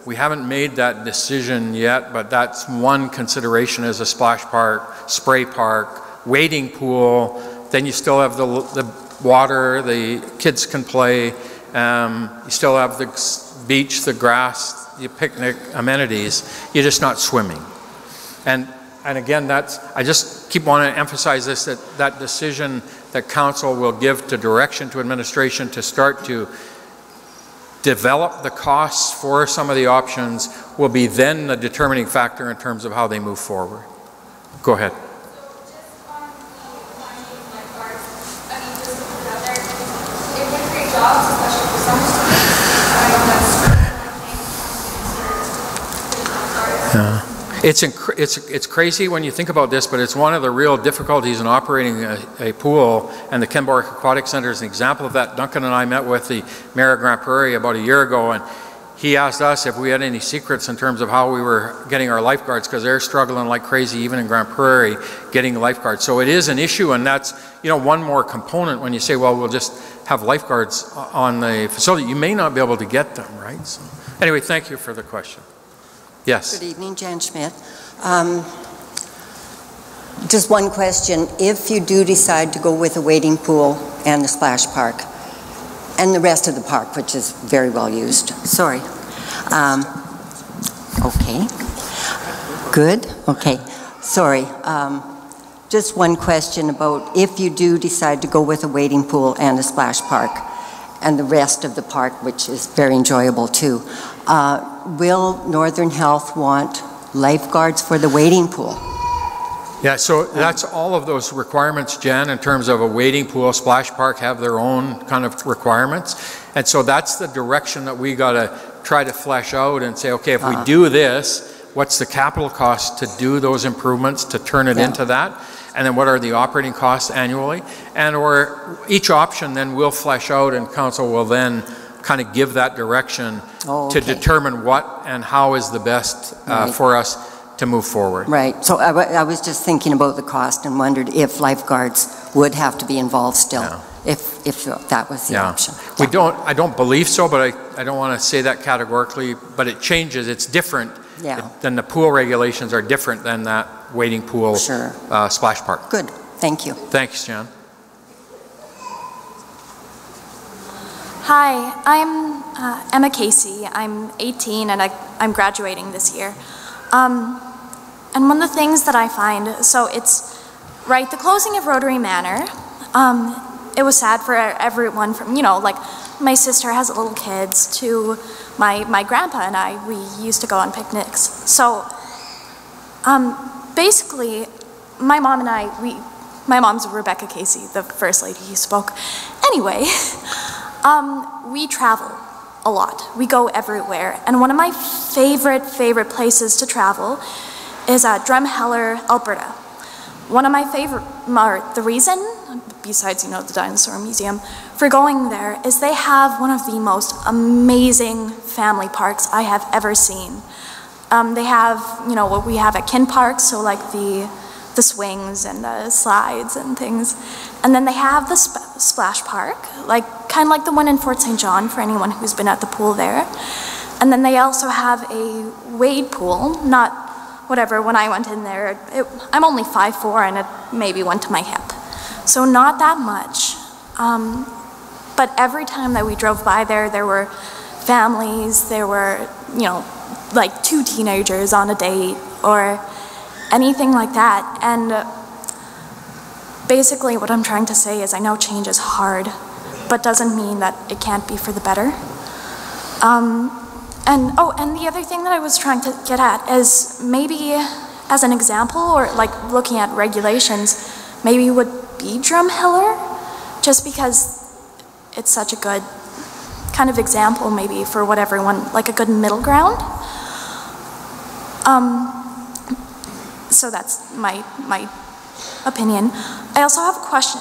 we haven't made that decision yet, but that's one consideration as a splash park, spray park, wading pool. Then you still have the water, the kids can play. You still have the beach, the grass, the picnic amenities. You're just not swimming. And again, I just keep wanting to emphasize this, that decision that council will give to direction to administration to start to develop the costs for some of the options will be then the determining factor in terms of how they move forward. Go ahead. It's crazy when you think about this, but it's one of the real difficulties in operating a pool, and the Kenboric Aquatic Center is an example of that. Duncan and I met with the Mayor of Grand Prairie about a year ago, and he asked us if we had any secrets in terms of how we were getting our lifeguards, because they're struggling like crazy even in Grand Prairie getting lifeguards. So it is an issue, and that's, you know, one more component when you say, well, we'll just have lifeguards on the facility. You may not be able to get them, right? So anyway, thank you for the question. Yes. Good evening, Jan Schmidt. Just one question. If you do decide to go with a wading pool and the splash park and the rest of the park, which is very well used, sorry. Okay. Good. Okay. Sorry. Just one question about if you do decide to go with a wading pool and a splash park and the rest of the park, which is very enjoyable too. Will Northern Health want lifeguards for the wading pool? Yeah, so that's all of those requirements, Jan, in terms of a wading pool, splash park have their own kind of requirements. And so that's the direction that we got to try to flesh out and say, okay, if we do this, what's the capital cost to do those improvements, to turn it into that? And then what are the operating costs annually? And or each option then will flesh out, and council will then kind of give that direction to determine what and how is the best for us to move forward. Right. So I was just thinking about the cost and wondered if lifeguards would have to be involved still, if that was the option. I don't believe so, but I don't want to say that categorically, but it changes. It's different. Then the pool regulations are different than that wading pool splash park. Good. Thank you. Thanks, Jan. Hi, I'm Emma Casey. I'm 18 and I'm graduating this year. And one of the things that I find, so it's, right, the closing of Rotary Manor, it was sad for everyone from, you know, like my sister has little kids to my grandpa and I, we used to go on picnics. So basically, my mom and I, my mom's Rebecca Casey, the first lady who spoke. Anyway, we travel a lot. We go everywhere. And one of my favorite places to travel is Drumheller, Alberta. One of my favorite, the reason, besides, the Dinosaur Museum, for going there is they have one of the most amazing family parks I have ever seen. They have, what we have at Kin Park, so like the swings and the slides and things. And then they have the splash park, kind of like the one in Fort St. John for anyone who's been at the pool there. And then they also have a wade pool, not whatever, when I went in there, I'm only 5'4" and it maybe went to my hip. So not that much. But every time that we drove by there were families, there were, like 2 teenagers on a date or anything like that. And basically what I'm trying to say is I know change is hard, but doesn't mean that it can't be for the better. And the other thing that I was trying to get at is maybe as an example or like looking at regulations, maybe would be Drumheller, just because it's such a good kind of example maybe for what everyone, like a good middle ground. So that's my opinion. I also have a question.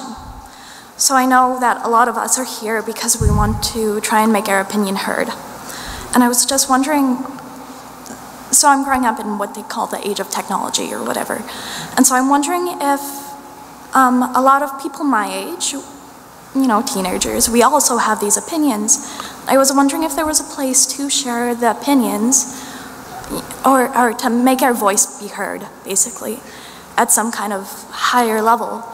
So I know that a lot of us are here because we want to try and make our opinion heard. And I was just wondering, so I'm growing up in what they call the age of technology or whatever. And so I'm wondering if a lot of people my age, teenagers, we also have these opinions. I was wondering if there was a place to share the opinions or to make our voice be heard, basically, at some kind of higher level,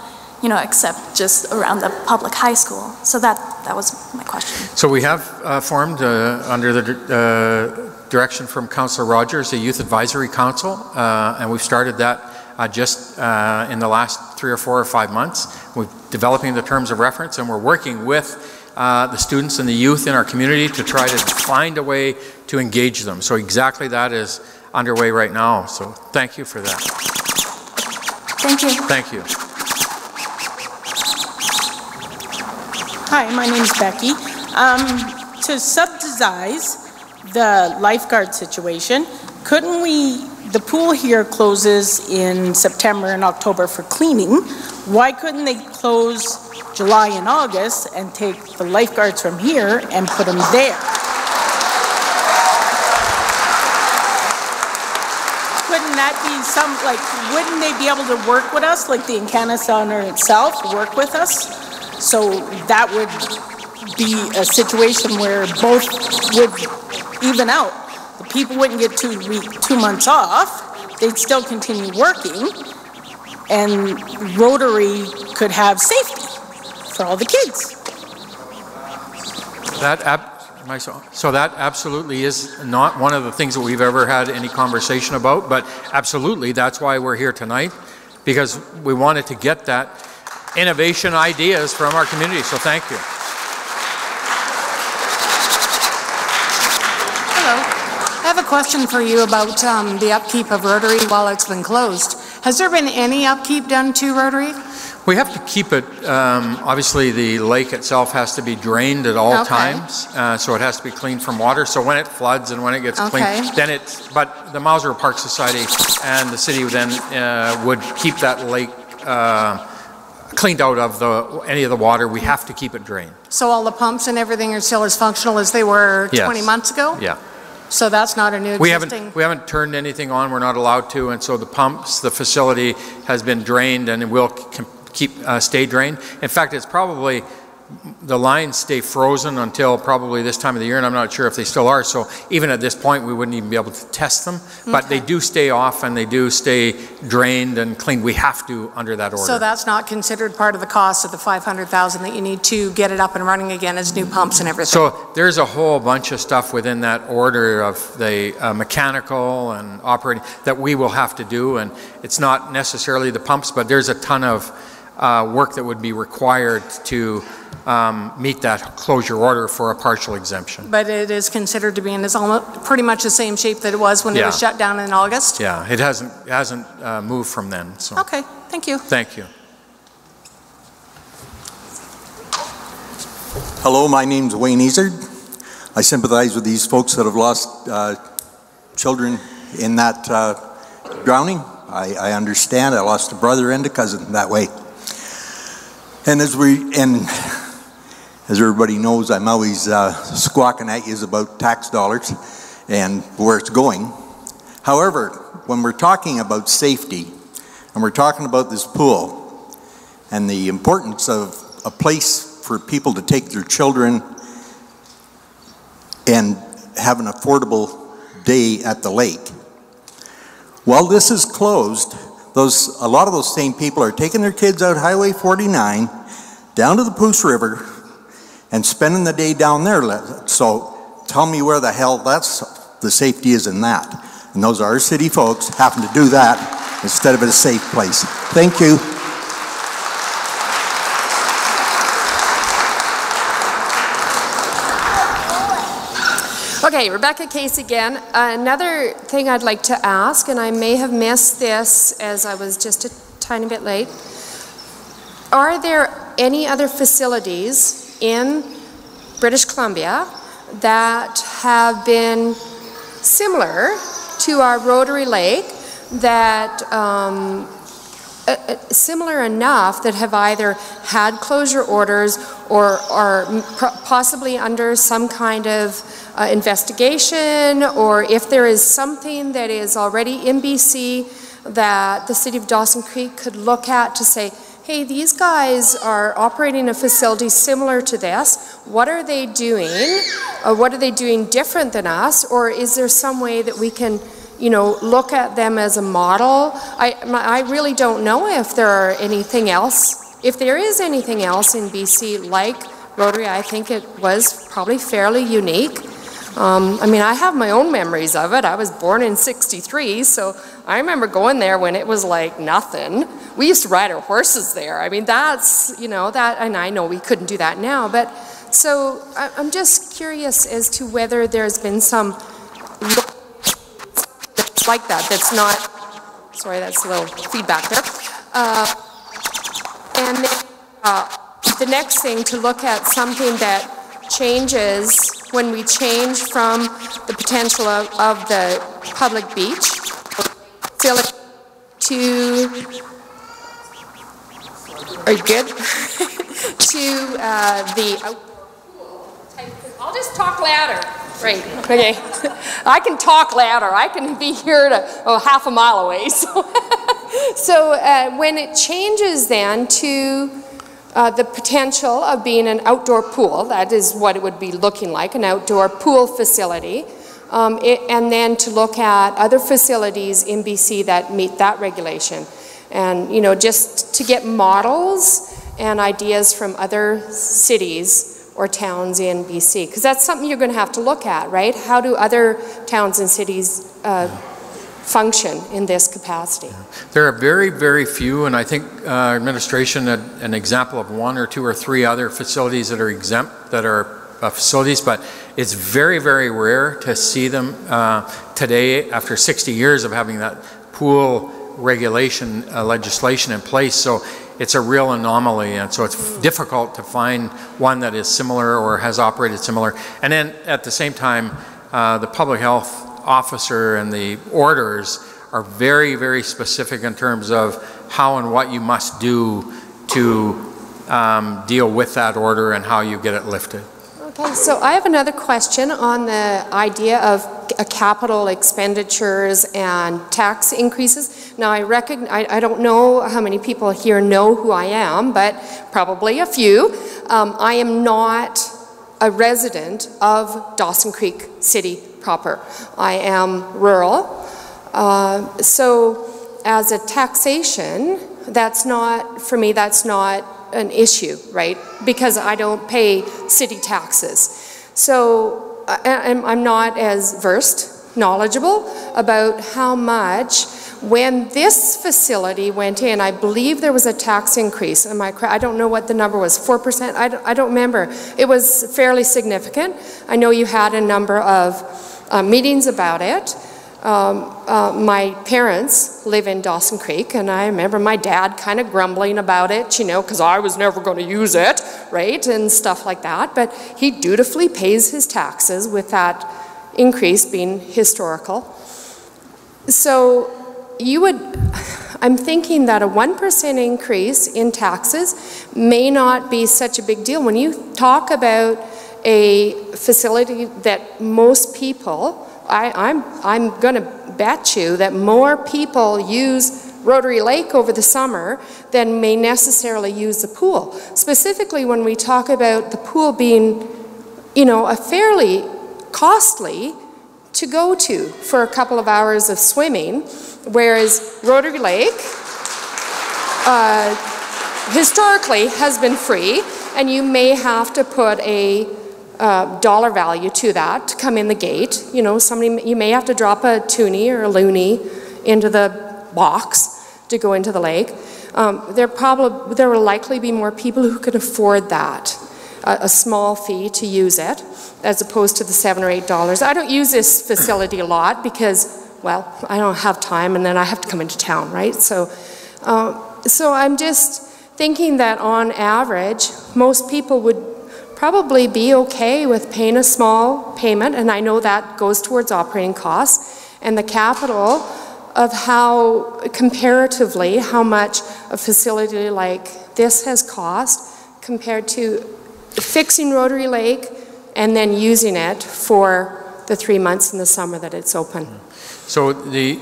except just around the public high school. So that was my question. So we have formed, under the direction from Councillor Rogers, a Youth Advisory Council, and we've started that just in the last 3 or 4 or 5 months. We're developing the terms of reference, and we're working with the students and the youth in our community to try to find a way to engage them. So exactly that is underway right now. So thank you for that. Thank you. Thank you. Hi, my name's Becky. To subsidize the lifeguard situation, couldn't the pool here closes in September and October for cleaning. Why couldn't they close July and August and take the lifeguards from here and put them there? Couldn't that be wouldn't they be able to work with us, like the Encana Center itself, work with us? So that would be a situation where both would even out. The people wouldn't get 2 months off. They'd still continue working, and Rotary could have safety for all the kids. So that absolutely is not one of the things that we've ever had any conversation about, but absolutely that's why we're here tonight, because we wanted to get that innovation ideas from our community, so thank you. Hello. I have a question for you about the upkeep of Rotary while it's been closed. Has there been any upkeep done to Rotary? We have to keep it, obviously the lake itself has to be drained at all times, so it has to be cleaned from water. So when it floods and when it gets cleaned, then but the Mauser Park Society and the city then would keep that lake cleaned out of any of the water. We have to keep it drained. So all the pumps and everything are still as functional as they were 20 months ago? Yeah. So that's not a new existing... We haven't turned anything on, we're not allowed to, and so the pumps, the facility has been drained and it will stay drained. In fact, it's probably, the lines stay frozen until probably this time of the year, and I'm not sure if they still are, so even at this point we wouldn't even be able to test them, but they do stay off and they do stay drained and cleaned. We have to under that order. So that's not considered part of the cost of the $500,000 that you need to get it up and running again as new pumps and everything? So there's a whole bunch of stuff within that order of the mechanical and operating that we will have to do, and it's not necessarily the pumps, but there's a ton of work that would be required to meet that closure order for a partial exemption. But it is considered to be in pretty much the same shape that it was when it was shut down in August? Yeah, it hasn't moved from then. So. Okay. thank you. Thank you. Hello, my name's Wayne Ezard. I sympathize with these folks that have lost children in that drowning. I understand. I lost a brother and a cousin that way. And as everybody knows, I'm always squawking at you about tax dollars and where it's going. However, when we're talking about safety and we're talking about this pool and the importance of a place for people to take their children and have an affordable day at the lake. While this is closed, a lot of those same people are taking their kids out Highway 49 down to the Poose River and spending the day down there. So tell me where the hell the safety is in that. And those are our city folks having to do that instead of at a safe place. Thank you. Okay, Rebecca Case again. Another thing I'd like to ask, and I may have missed this as I was just a tiny bit late. Are there any other facilities in British Columbia that have been similar to our Rotary Lake, that similar enough that have either had closure orders or are possibly under some kind of investigation, or if there is something that is already in BC that the City of Dawson Creek could look at to say, hey, these guys are operating a facility similar to this. What are they doing? What are they doing different than us? Or is there some way that we can, you know, look at them as a model? I really don't know if there are anything else. If there is anything else in BC like Rotary, I think it was probably fairly unique. I mean, I have my own memories of it. I was born in '63, so I remember going there when it was like nothing. We used to ride our horses there. I mean, that's, you know, that, and I know we couldn't do that now, but so I'm just curious as to whether there's been some like that's not, sorry, that's a little feedback there. And then the next thing, to look at something that changes when we change from the potential of the public beach to, are you good? To the outdoor pool type. I'll just talk louder. Right, okay. I can talk louder. I can be here to half a mile away. So when it changes then to the potential of being an outdoor pool, that is what it would be looking like, an outdoor pool facility, and then to look at other facilities in BC that meet that regulation. And, you know, just to get models and ideas from other cities or towns in BC, because that's something you're going to have to look at, right? How do other towns and cities function in this capacity? There are very, very few, and I think administration had an example of 1 or 2 or 3 other facilities that are exempt, that are facilities, but it's very, very rare to see them today after 60 years of having that pool regulation legislation in place. So it's a real anomaly, and so it's difficult to find one that is similar or has operated similar. And then at the same time, the public health officer and the orders are very, very specific in terms of how and what you must do to deal with that order and how you get it lifted. Okay, so I have another question on the idea of capital expenditures and tax increases. Now, I don't know how many people here know who I am, but probably a few. I am not a resident of Dawson Creek City proper. I am rural. So as a taxation, that's not, for me, that's not an issue, right? Because I don't pay city taxes. So I'm not as knowledgeable about how much, when this facility went in, I believe there was a tax increase. Am I correct? I don't know what the number was, 4%? I don't remember. It was fairly significant. I know you had a number of meetings about it. my parents live in Dawson Creek, and I remember my dad kind of grumbling about it, you know, because I was never going to use it, right, and stuff like that. But he dutifully pays his taxes with that increase being historical. So I'm thinking that a 1% increase in taxes may not be such a big deal. When you talk about a facility that most people, I'm going to bet you that more people use Rotary Lake over the summer than may necessarily use the pool. Specifically when we talk about the pool being, you know, a fairly costly to go to for a couple of hours of swimming, whereas Rotary Lake historically has been free, and you may have to put a dollar value to that to come in the gate. You know, you may have to drop a toonie or a loonie into the box to go into the lake. There will likely be more people who can afford that, a small fee to use it, as opposed to the $7 or $8. I don't use this facility a lot because, well, I don't have time, and then I have to come into town, right? So I'm just thinking that on average, most people would probably be okay with paying a small payment, and I know that goes towards operating costs, and the capital of how, comparatively, how much a facility like this has cost compared to fixing Rotary Lake and then using it for the 3 months in the summer that it's open. So the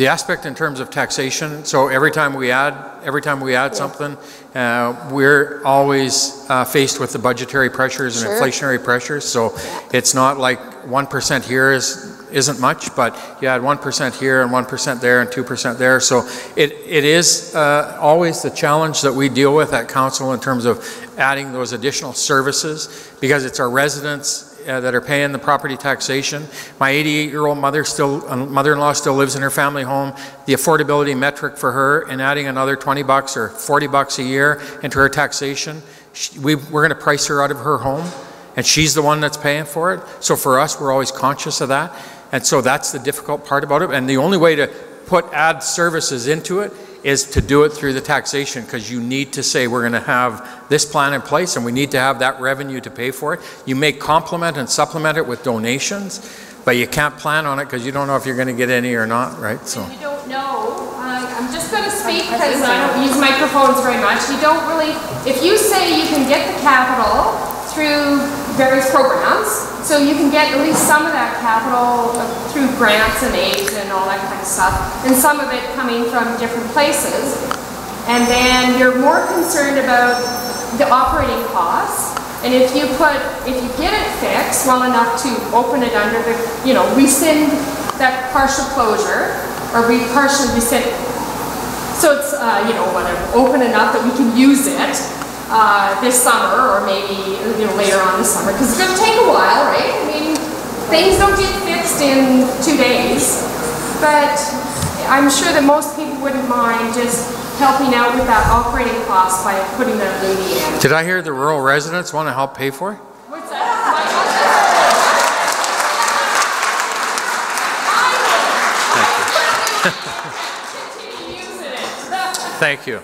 aspect in terms of taxation, so every time we add something, we're always faced with the budgetary pressures and inflationary pressures. So it's not like 1% here isn't much, but you add 1% here and 1% there and 2% there. So it is always the challenge that we deal with at council in terms of adding those additional services, because it's our residents that are paying the property taxation. My 88-year-old mother-in-law still lives in her family home. The affordability metric for her, and adding another $20 or $40 a year into her taxation, we're going to price her out of her home, and she's the one that's paying for it. So for us, we're always conscious of that, and so that's the difficult part about it. And the only way to add services into it is to do it through the taxation, because you need to say we're going to have this plan in place and we need to have that revenue to pay for it. You may complement and supplement it with donations, but you can't plan on it because you don't know if you're going to get any or not, right? So you don't know. I'm just going to speak because I don't use microphones very much. You don't really, if you say you can get the capital through various programs, so you can get at least some of that capital through grants and aids and all that kind of stuff, and some of it coming from different places. And then you're more concerned about the operating costs. And if you get it fixed well enough to open it under the, you know, rescind that partial closure, or partially rescind, so it's, you know, whatever, open enough that we can use it this summer, or maybe, you know, later on this summer, because it's going to take a while, right? I mean, things don't get fixed in 2 days, but I'm sure that most people wouldn't mind just helping out with that operating cost by putting that lady in. Did I hear the rural residents want to help pay for it? What's that? Thank you.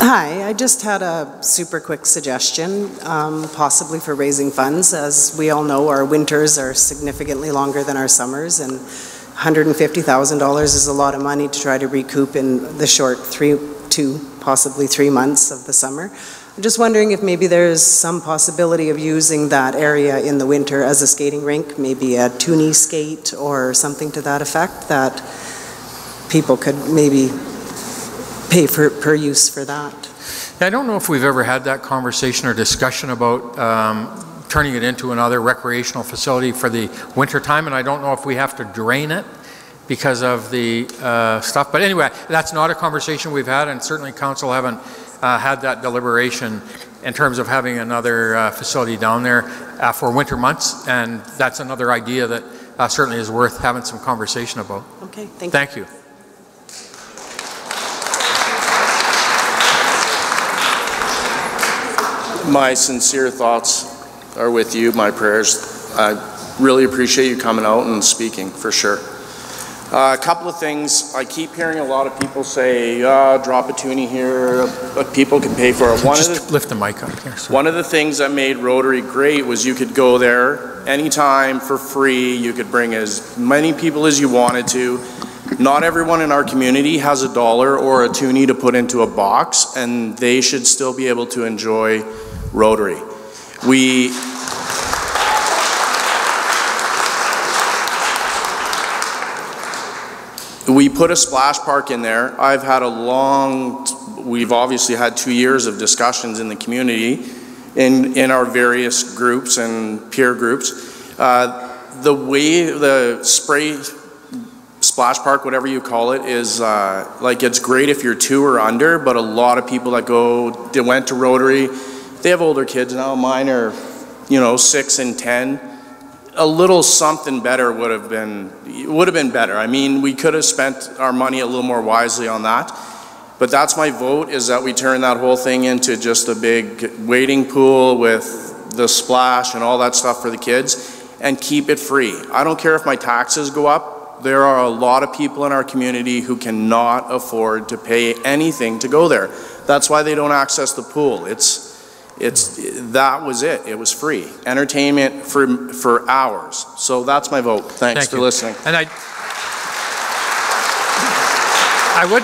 Hi, I just had a super quick suggestion, possibly for raising funds. As we all know, our winters are significantly longer than our summers, and $150,000 is a lot of money to try to recoup in the short 2, possibly 3 months of the summer. I'm just wondering if maybe there's some possibility of using that area in the winter as a skating rink, maybe a toonie skate or something to that effect, that people could maybe pay per use for that. Yeah, I don't know if we've ever had that conversation or discussion about turning it into another recreational facility for the winter time, and I don't know if we have to drain it because of the stuff. But anyway, that's not a conversation we've had, and certainly council haven't had that deliberation in terms of having another facility down there for winter months, and that's another idea that certainly is worth having some conversation about. Okay, thank you. Thank you. My sincere thoughts are with you, my prayers. I really appreciate you coming out and speaking, for sure. A couple of things. I keep hearing a lot of people say, drop a toonie here, but people can pay for it. Just lift the mic up here. One of the things that made Rotary great was you could go there anytime for free. You could bring as many people as you wanted to. Not everyone in our community has $1 or a toonie to put into a box, and they should still be able to enjoy Rotary. We put a splash park in there. I've had we've obviously had 2 years of discussions in the community in our various groups and peer groups. The way the splash park, whatever you call it, is like, it's great if you're 2 or under, but a lot of people that went to Rotary, they have older kids now. Mine are, 6 and 10. A little something better would have been better. I mean, we could have spent our money a little more wisely on that. But that's my vote, is that we turn that whole thing into just a big wading pool with the splash and all that stuff for the kids, and keep it free. I don't care if my taxes go up. There are a lot of people in our community who cannot afford to pay anything to go there. That's why they don't access the pool. That was it. It was free. Entertainment for hours. So that's my vote. Thanks for listening. And I would,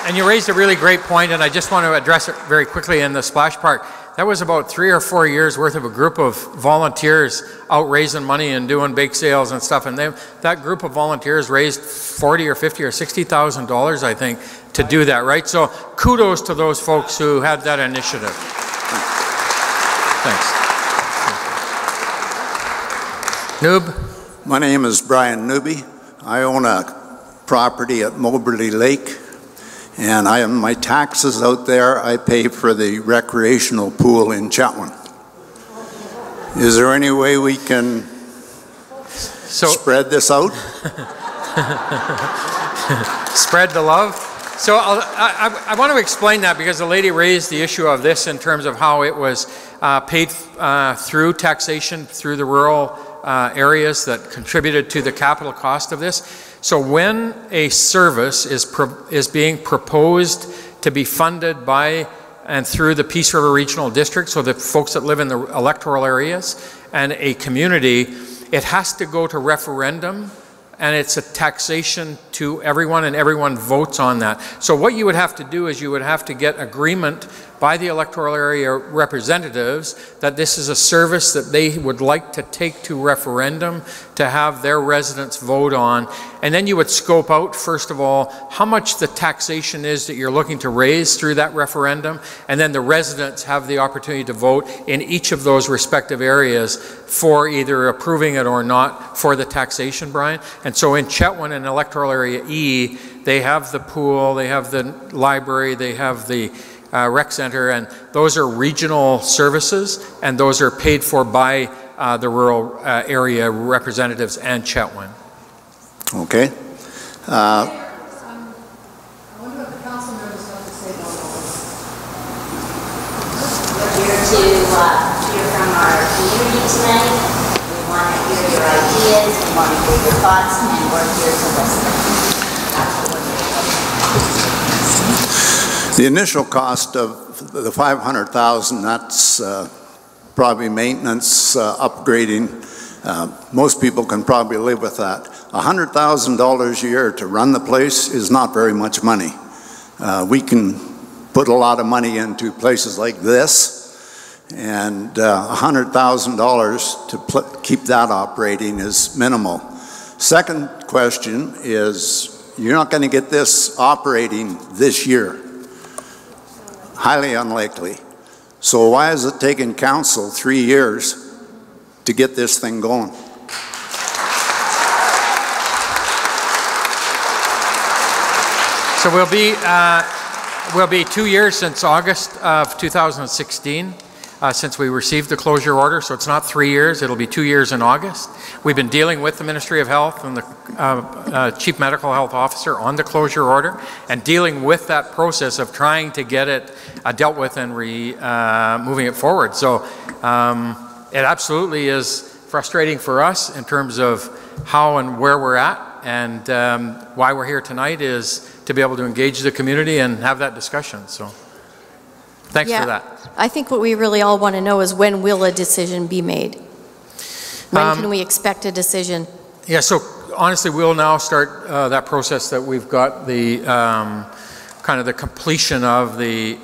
and you raised a really great point, and I just want to address it very quickly. In the splash park, that was about 3 or 4 years worth of a group of volunteers out raising money and doing bake sales and stuff. And that group of volunteers raised $40 or $50 or $60,000, I think, to do that, right? So kudos to those folks who had that initiative. Thanks. Noob? My name is Brian Newby. I own a property at Moberly Lake, and my taxes out there, I pay for the recreational pool in Chetwynd. Is there any way we can spread this out? Spread the love? So I want to explain that, because the lady raised the issue of this in terms of how it was paid through taxation through the rural areas that contributed to the capital cost of this. So when a service is being proposed to be funded by and through the Peace River Regional District, so the folks that live in the electoral areas and a community, it has to go to referendum, and it's a taxation to everyone, and everyone votes on that. So what you would have to do is you would have to get agreement by the electoral area representatives that this is a service that they would like to take to referendum to have their residents vote on. And then you would scope out, first of all, how much the taxation is that you're looking to raise through that referendum, and then the residents have the opportunity to vote in each of those respective areas for either approving it or not for the taxation, Brian. And so in Chetwynd, in electoral area E, they have the pool, they have the library, they have the rec center, and those are regional services, and those are paid for by the rural area representatives and Chetwynd. Okay. I wonder what the council members have to say about all this. We're here to hear from our community tonight. We want to hear your ideas, we want to hear your thoughts, and we're here to listen. The initial cost of the $500,000, that's probably maintenance, upgrading. Most people can probably live with that. $100,000 a year to run the place is not very much money. We can put a lot of money into places like this, and $100,000 to keep that operating is minimal. Second question is, you're not going to get this operating this year. Highly unlikely. So why is it taking council 3 years to get this thing going? So we'll be 2 years since August of 2016 since we received the closure order. So it's not 3 years, it'll be 2 years in August. We've been dealing with the Ministry of Health and the Chief Medical Health Officer on the closure order, and dealing with that process of trying to get it dealt with and moving it forward. So it absolutely is frustrating for us in terms of how and where we're at, and why we're here tonight is to be able to engage the community and have that discussion. So thanks for that. I think what we really all want to know is, when will a decision be made? When can we expect a decision? Yeah, so honestly, we'll now start that process that we've got the kind of the completion of the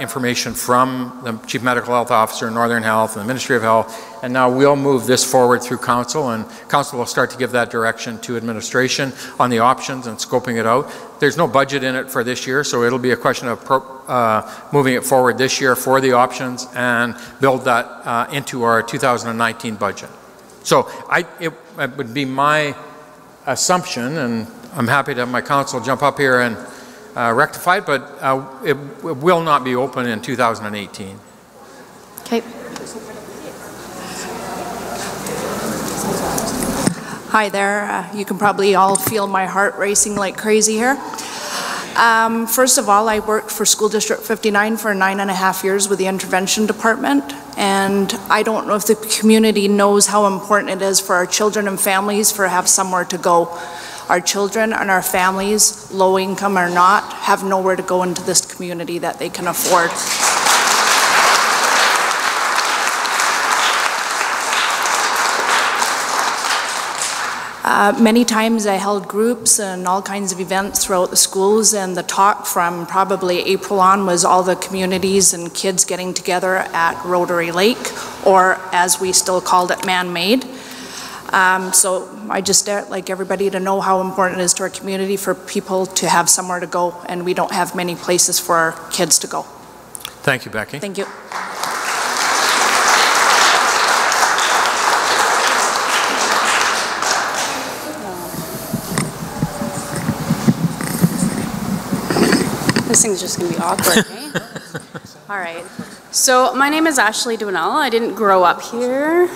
information from the Chief Medical Health Officer, Northern Health, and the Ministry of Health, and now we'll move this forward through Council, and Council will start to give that direction to administration on the options and scoping it out. There's no budget in it for this year, so it'll be a question of moving it forward this year for the options and build that into our 2019 budget. So it would be my assumption, and I'm happy to have my council jump up here and rectify it, but it will not be open in 2018. Okay. Hi there. You can probably all feel my heart racing like crazy here. First of all, I worked for School District 59 for 9.5 years with the Intervention Department, and I don't know if the community knows how important it is for our children and families to have somewhere to go. Our children and our families, low income or not, have nowhere to go into this community that they can afford. Many times I held groups and all kinds of events throughout the schools, and the talk from probably April on was all the communities and kids getting together at Rotary Lake, or as we still called it, man-made. So I just like everybody to know how important it is to our community for people to have somewhere to go, and we don't have many places for our kids to go. Thank you, Becky. Thank you. This thing's just going to be awkward, eh? All right. So my name is Ashley Dwinell. I didn't grow up here,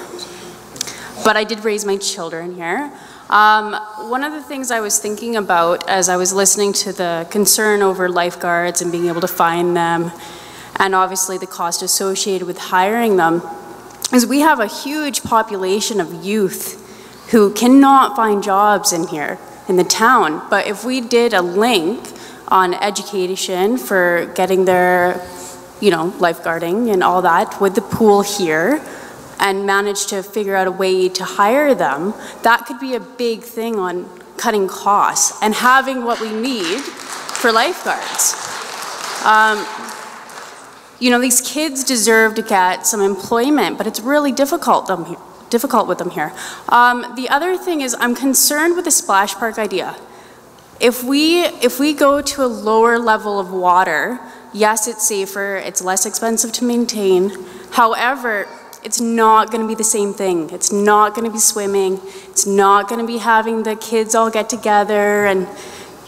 but I did raise my children here. One of the things I was thinking about as I was listening to the concern over lifeguards and being able to find them, and obviously the cost associated with hiring them, is we have a huge population of youth who cannot find jobs in here, in the town. But if we did a link on education for getting their, lifeguarding and all that with the pool here, and managed to figure out a way to hire them, that could be a big thing on cutting costs and having what we need for lifeguards. These kids deserve to get some employment, but it's really difficult with them here. The other thing is, I'm concerned with the splash park idea. If we go to a lower level of water, yes, it's safer, it's less expensive to maintain. However, it's not going to be the same thing. It's not going to be swimming. It's not going to be having the kids all get together and,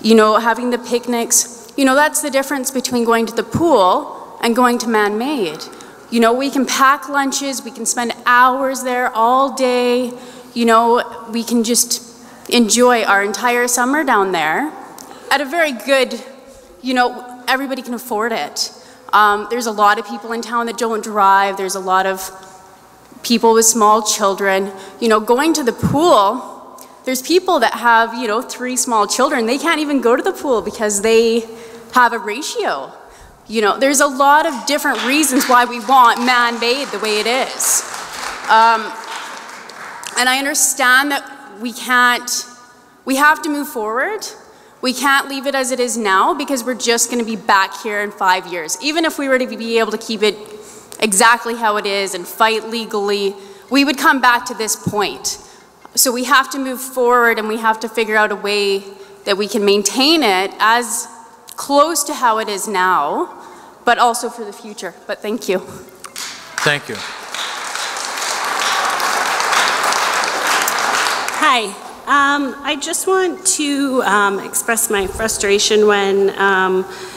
having the picnics. That's the difference between going to the pool and going to man-made. We can pack lunches, we can spend hours there all day, we can just enjoy our entire summer down there at a very good, everybody can afford it. There's a lot of people in town that don't drive. There's a lot of people with small children. Going to the pool, there's people that have, 3 small children. They can't even go to the pool because they have a ratio. There's a lot of different reasons why we want man-made the way it is. And I understand that we have to move forward. We can't leave it as it is now, because we're just going to be back here in 5 years. Even if we were to be able to keep it exactly how it is and fight legally, we would come back to this point. So we have to move forward, and we have to figure out a way that we can maintain it as close to how it is now, but also for the future. But thank you. Thank you. Hi, I just want to express my frustration when,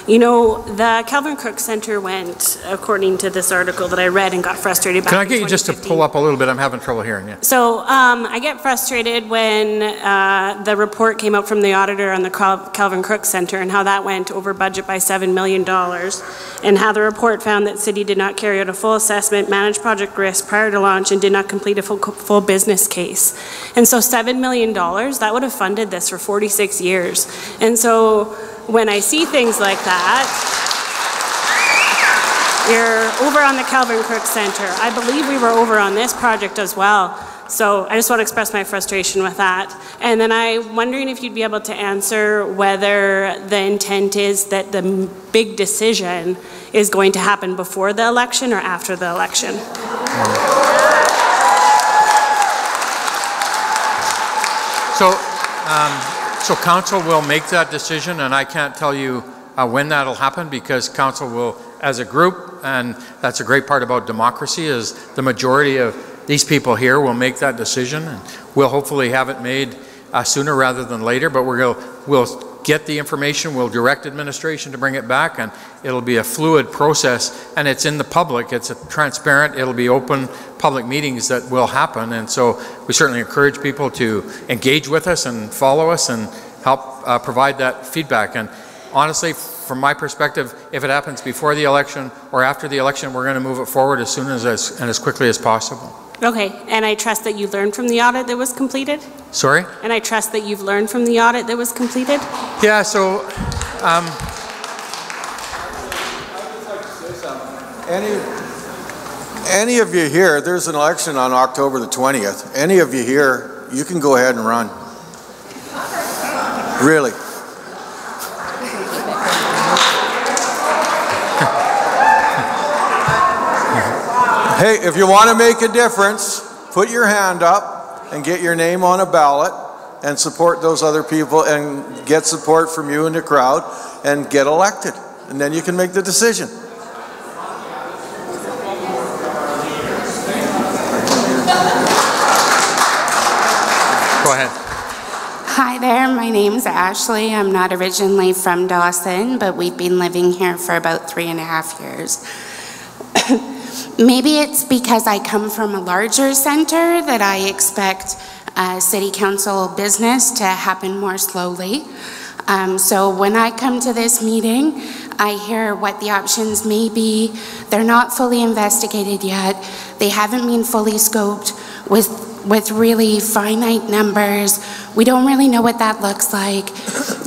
you know, the Calvin Crook Center went, according to this article that I read, and got frustrated back Can I in get you just to 2015. pull up a little bit? I'm having trouble hearing you. So I get frustrated when the report came out from the auditor on the Calvin Crook Center and how that went over budget by $7 million, and how the report found that city did not carry out a full assessment, manage project risk prior to launch, and did not complete a full business case. And so $7 million, that would have funded this for 46 years. And so when I see things like that, you're over on the Calvin Crook Center. I believe we were over on this project as well. So I just want to express my frustration with that. And then I'm wondering if you'd be able to answer whether the intent is that the big decision is going to happen before the election or after the election. So council will make that decision, and I can't tell you when that'll happen, because council will, as a group, and that's a great part about democracy, is the majority of these people here will make that decision, and we'll hopefully have it made sooner rather than later, but we'll get the information, we'll direct administration to bring it back, and it'll be a fluid process, and it's in the public, it's a transparent, it'll be open public meetings that will happen, and so we certainly encourage people to engage with us and follow us and help provide that feedback. And honestly, from my perspective, if it happens before the election or after the election, we're going to move it forward as soon as and as quickly as possible. Okay, and I trust that you learned from the audit that was completed? Sorry? And I trust that you've learned from the audit that was completed? Yeah, so Any of you here, there's an election on October the 20th. Any of you here, you can go ahead and run. Really. Hey, if you want to make a difference, put your hand up and get your name on a ballot and support those other people and get support from you in the crowd and get elected. And then you can make the decision. Go ahead. Hi there, my name's Ashley. I'm not originally from Dawson, but we've been living here for about 3.5 years. Maybe it's because I come from a larger center that I expect city council business to happen more slowly. So when I come to this meeting, I hear what the options may be. They're not fully investigated yet. They haven't been fully scoped with really finite numbers. We don't really know what that looks like.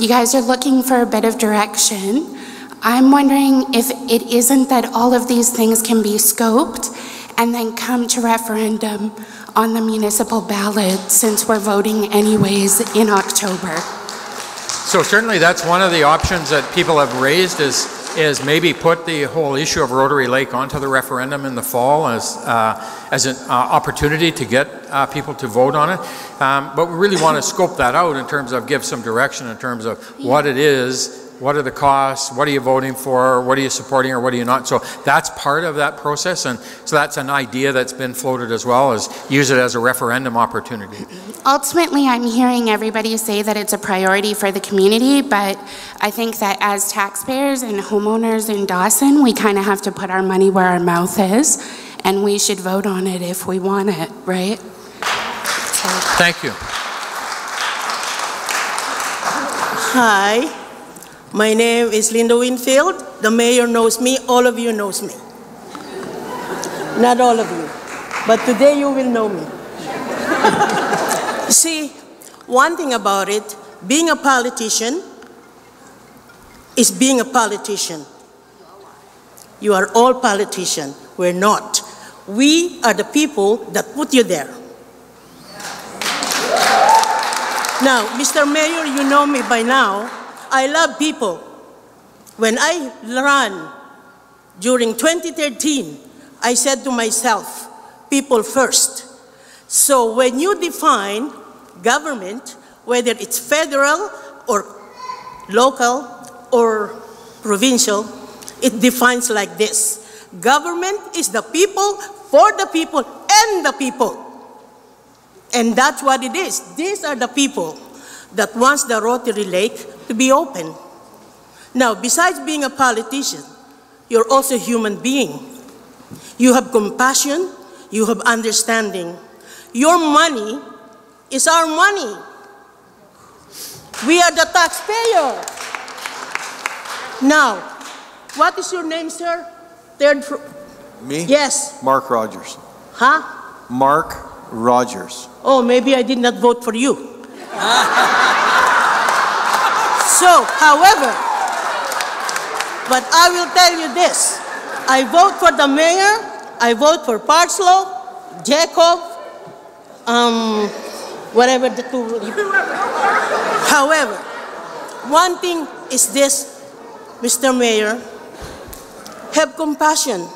You guys are looking for a bit of direction. I'm wondering if it isn't that all of these things can be scoped and then come to referendum on the municipal ballot, since we're voting anyways in October. So certainly that's one of the options that people have raised, is maybe put the whole issue of Rotary Lake onto the referendum in the fall as an opportunity to get people to vote on it. But we really want to scope that out in terms of give some direction in terms of what it is, what are the costs, what are you voting for, what are you supporting or what are you not. So that's part of that process, and so that's an idea that's been floated as well, is use it as a referendum opportunity. Ultimately, I'm hearing everybody say that it's a priority for the community, but I think that as taxpayers and homeowners in Dawson, we kind of have to put our money where our mouth is, and we should vote on it if we want it, right? Thank you. Hi, my name is Linda Winfield. The mayor knows me, all of you knows me. Not all of you, but today you will know me. See, one thing about it, being a politician is being a politician. You are all politicians. We're not. We are the people that put you there. Now, Mr. Mayor, you know me by now. I love people. When I ran during 2013, I said to myself, people first. So when you define government, whether it's federal or local or provincial, it defines like this. Government is the people, for the people, and the people. And that's what it is. These are the people that wants the Rotary Lake to be open. Now, besides being a politician, you're also a human being. You have compassion, you have understanding. Your money is our money. We are the taxpayer. Now, what is your name, sir? Me? Yes. Mark Rogers. Huh? Mark Rogers. Oh, maybe I did not vote for you. So, however, but I will tell you this. I vote for the mayor, I vote for Parslow, Jacob, whatever the two. However, one thing is this, Mr. Mayor, have compassion.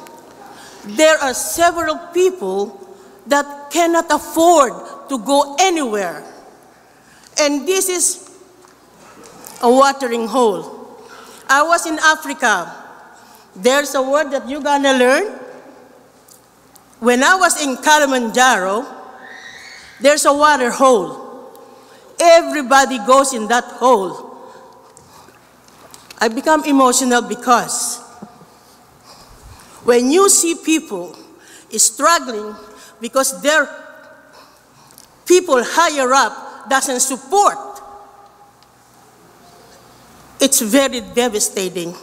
There are several people that cannot afford to go anywhere. And this is a watering hole. I was in Africa. There's a word that you're gonna learn. When I was in Kilimanjaro, there's a water hole. Everybody goes in that hole. I become emotional because when you see people struggling because their people higher up doesn't support, it's very devastating.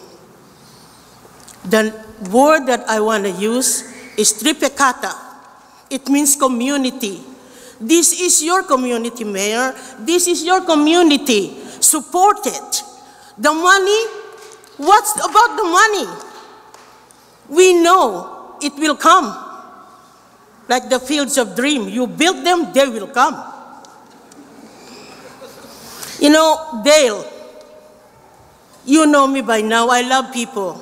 The word that I want to use is tripekata. It means community. This is your community, Mayor. This is your community. Support it. The money, what's about the money? We know it will come. Like the fields of dream. You build them, they will come. You know, Dale, you know me by now. I love people.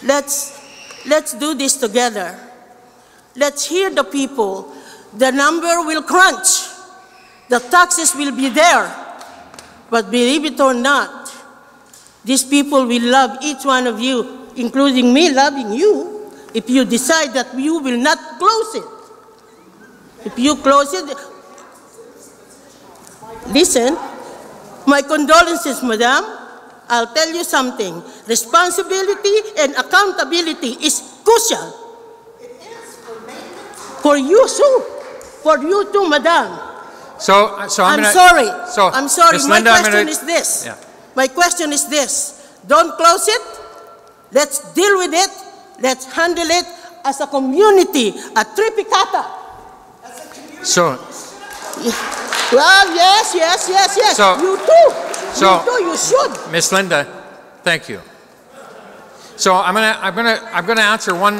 Let's do this together. Let's hear the people. The number will crunch. The taxes will be there. But believe it or not, these people will love each one of you, including me loving you, if you decide that you will not close it. If you close it, listen, my condolences, madam. I'll tell you something. Responsibility and accountability is crucial. For you too. For you too, madam. So I'm sorry. So, I'm sorry. Ms. My Linda, question is this. Yeah. My question is this. Don't close it. Let's deal with it. Let's handle it as a community, a tripikata. So. Well, yes. So, you too. You too. You should. Ms. Linda, thank you. So I'm gonna answer one.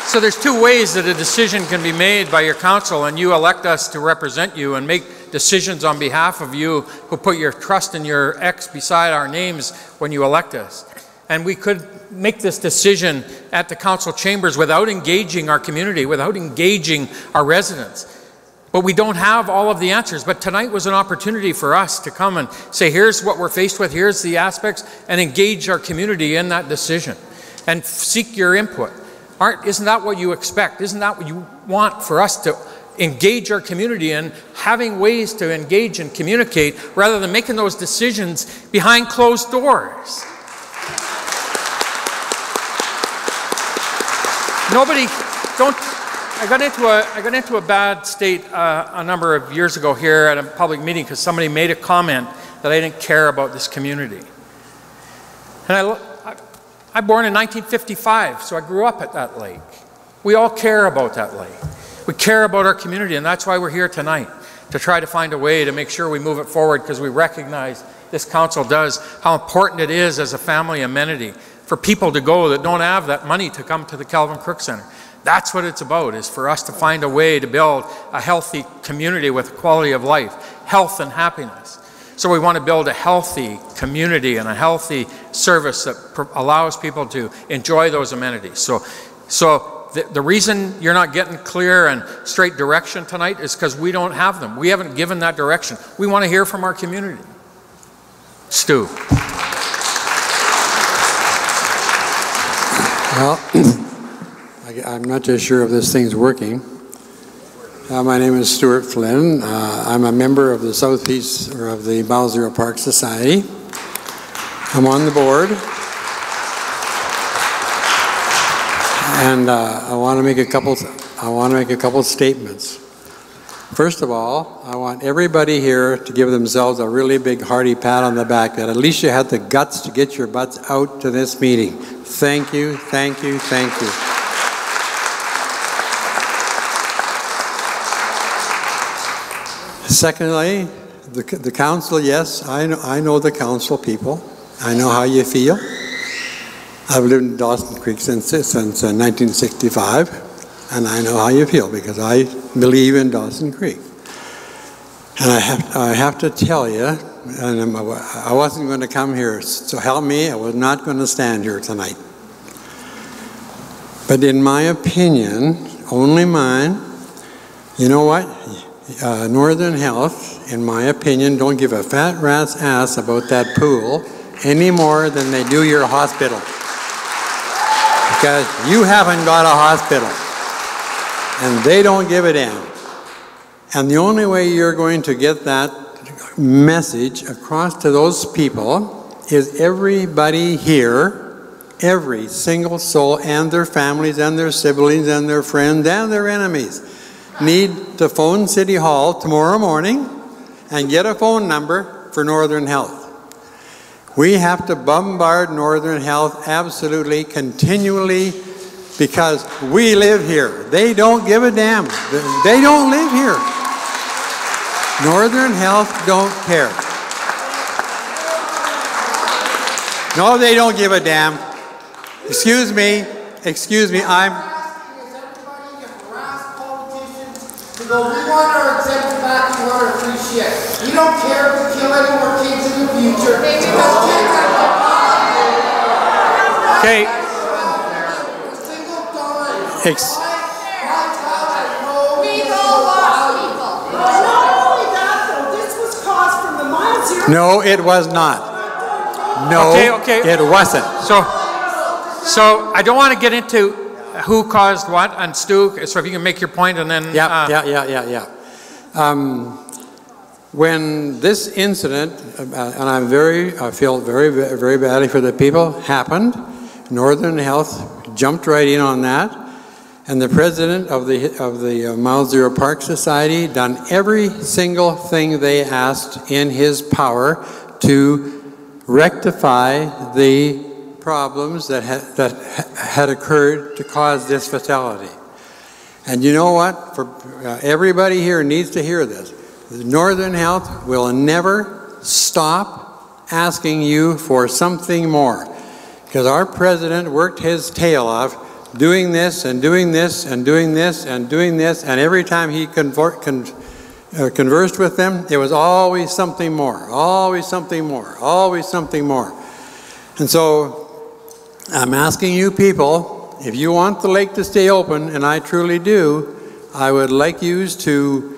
So there's two ways that a decision can be made by your council, and you elect us to represent you and make decisions on behalf of you who put your trust in your X beside our names when you elect us. And we could make this decision at the council chambers without engaging our community, without engaging our residents. But we don't have all of the answers. But tonight was an opportunity for us to come and say, here's what we're faced with, here's the aspects, and engage our community in that decision and seek your input. Isn't that what you expect? Isn't that what you want for us to engage our community in, having ways to engage and communicate rather than making those decisions behind closed doors? I got into a bad state a number of years ago here at a public meeting because somebody made a comment that I didn't care about this community. And I'm born in 1955, so I grew up at that lake. We all care about that lake. We care about our community, and that's why we're here tonight, to try to find a way to make sure we move it forward, because we recognize, this council does, how important it is as a family amenity for people to go that don't have that money to come to the Calvin Crook Center. That's what it's about, is for us to find a way to build a healthy community with quality of life, health and happiness. So we want to build a healthy community and a healthy service that allows people to enjoy those amenities. So the reason you're not getting clear and straight direction tonight is because we don't have them. We haven't given that direction. We want to hear from our community. Stu. Well, I'm not just sure if this thing's working. My name is Stuart Flynn. I'm a member of the Southeast, or of the Mile Zero Park Society. I'm on the board. And I want to make a couple statements. First of all, I want everybody here to give themselves a really big hearty pat on the back that at least you had the guts to get your butts out to this meeting. Thank you, thank you, thank you. Secondly, the council, yes, I know the council people. I know how you feel. I've lived in Dawson Creek since 1965, and I know how you feel because I believe in Dawson Creek. And I have to tell you, and I wasn't going to come here, so help me, I was not going to stand here tonight. But in my opinion, only mine, you know what? Northern Health, in my opinion, don't give a fat rat's ass about that pool any more than they do your hospital. Because you haven't got a hospital, and they don't give a damn. And the only way you're going to get that message across to those people is everybody here, every single soul, and their families, and their siblings, and their friends, and their enemies, need to phone City Hall tomorrow morning and get a phone number for Northern Health. We have to bombard Northern Health absolutely, continually, because we live here. They don't give a damn. They don't live here. Northern Health don't care. No, they don't give a damn. Excuse me, I'm... We want our exempt back, we want our free shit. We don't care if we kill any more kids in the future. Okay. No, it was not. No, okay. It wasn't. So I don't want to get into who caused what, and Stu, so if you can make your point and then... Yeah. When this incident, and I feel very, very badly for the people, happened, Northern Health jumped right in on that, and the president of the Mile Zero Park Society done every single thing they asked in his power to rectify the problems that had occurred to cause this fatality. And you know what? For everybody here needs to hear this. Northern Health will never stop asking you for something more, because our president worked his tail off doing this and doing this and doing this and doing this, and every time he conversed with them, it was always something more, always something more, always something more. And so I'm asking you people, if you want the lake to stay open, and I truly do, I would like you to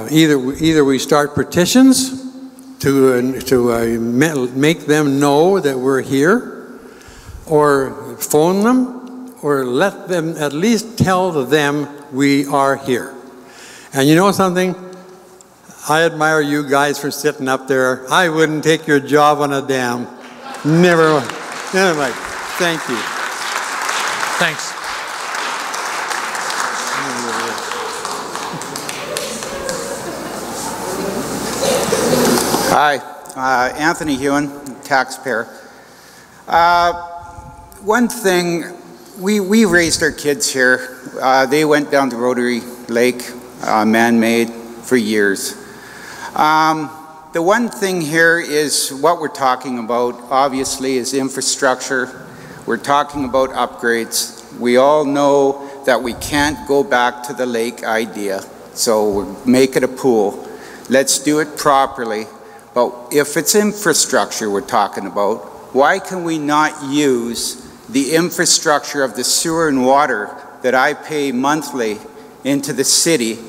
either we start petitions to make them know that we're here, or phone them, or let them at least tell them we are here. And you know something? I admire you guys for sitting up there. I wouldn't take your job on a dam. Never mind. Thank you. Thanks. Hi, Anthony Hewen, taxpayer. One thing, we raised our kids here. They went down to Rotary Lake, man-made, for years. The one thing here is what we're talking about, obviously, is infrastructure. We're talking about upgrades. We all know that we can't go back to the lake idea, so we'll make it a pool. Let's do it properly. But if it's infrastructure we're talking about, why can we not use the infrastructure of the sewer and water that I pay monthly into the city?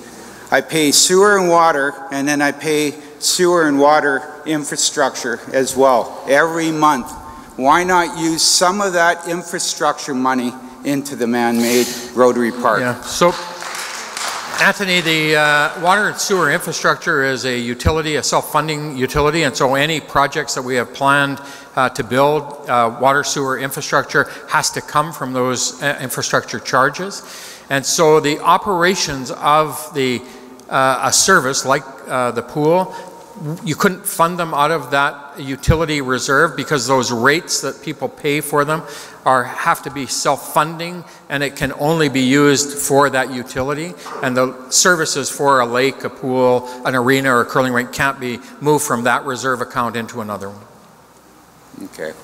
I pay sewer and water, and then I pay sewer and water infrastructure as well every month. Why not use some of that infrastructure money into the man-made Rotary Park. Yeah. So, Anthony, the water and sewer infrastructure is a utility, a self-funding utility, and so any projects that we have planned to build water sewer infrastructure has to come from those infrastructure charges. And so the operations of a service like the pool, you couldn't fund them out of that utility reserve because those rates that people pay for them have to be self-funding, and it can only be used for that utility. And the services for a lake, a pool, an arena, or a curling rink can't be moved from that reserve account into another one. Okay.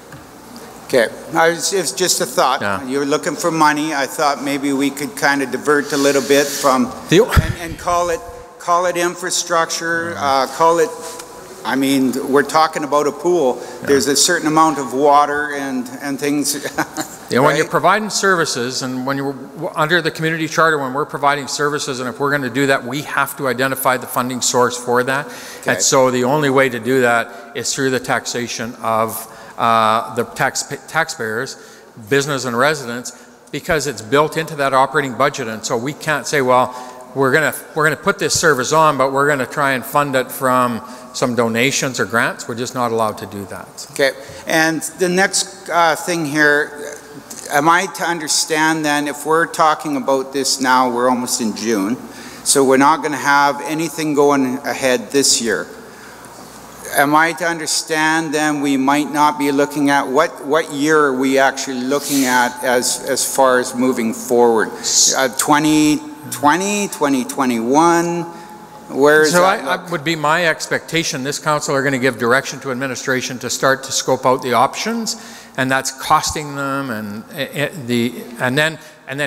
Okay. It's just a thought. Yeah. You were looking for money. I thought maybe we could kind of divert a little bit from and call it infrastructure. Call it. I mean, we're talking about a pool. Yeah. There's a certain amount of water and things. Yeah, right? When you're providing services, and when you're under the community charter, when we're providing services, and if we're going to do that, we have to identify the funding source for that. Okay. And so the only way to do that is through the taxation of the taxpayers, business and residents, because it's built into that operating budget. And so we can't say, well, we're gonna put this service on, but we're gonna try and fund it from some donations or grants. We're just not allowed to do that. Okay, and the next thing here, am I to understand then, if we're talking about this now, we're almost in June, so we're not gonna have anything going ahead this year. Am I to understand then we might not be looking at, what year are we actually looking at as far as moving forward? 2020, 2021, where is that? So would be my expectation, this council are going to give direction to administration to start to scope out the options, and that's costing them, and then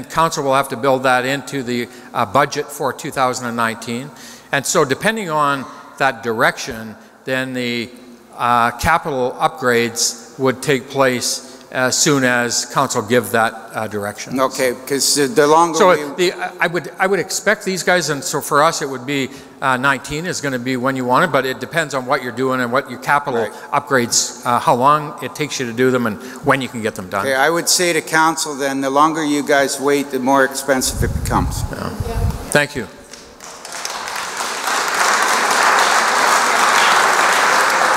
council will have to build that into the budget for 2019. And so depending on that direction, then the capital upgrades would take place as soon as council give that direction. Okay, because the longer I would expect these guys, and so for us it would be 19 is going to be when you want it, but it depends on what you're doing and what your capital upgrades, how long it takes you to do them and when you can get them done. Okay, I would say to council then, the longer you guys wait, the more expensive it becomes. Yeah. Thank you.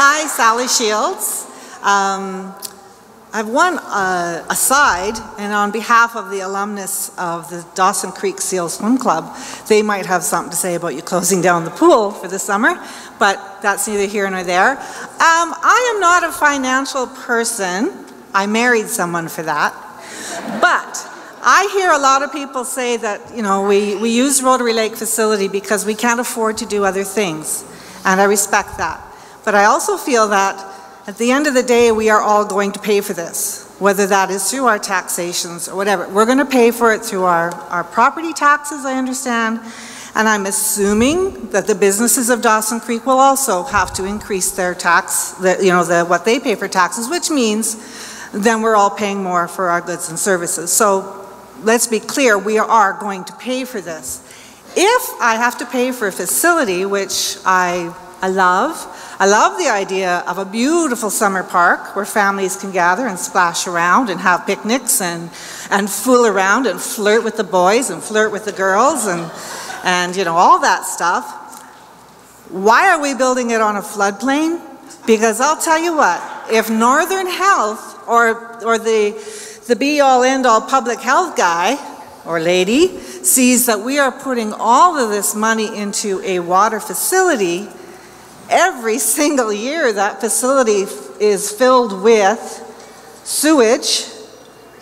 Hi, Sally Shields. I have one aside, and on behalf of the alumnus of the Dawson Creek Seal Swim Club, they might have something to say about you closing down the pool for the summer, but that's neither here nor there. I am not a financial person. I married someone for that. But I hear a lot of people say that, you know, we use Rotary Lake facility because we can't afford to do other things, and I respect that. But I also feel that at the end of the day, we are all going to pay for this, whether that is through our taxations or whatever. We're going to pay for it through our property taxes, I understand, and I'm assuming that the businesses of Dawson Creek will also have to increase their tax, what they pay for taxes, which means then we're all paying more for our goods and services. So let's be clear, we are going to pay for this. If I have to pay for a facility, which I love the idea of a beautiful summer park where families can gather and splash around and have picnics and fool around and flirt with the boys and flirt with the girls and you know, all that stuff. Why are we building it on a floodplain? Because I'll tell you what, if Northern Health or the be-all end-all public health guy or lady sees that we are putting all of this money into a water facility, every single year that facility is filled with sewage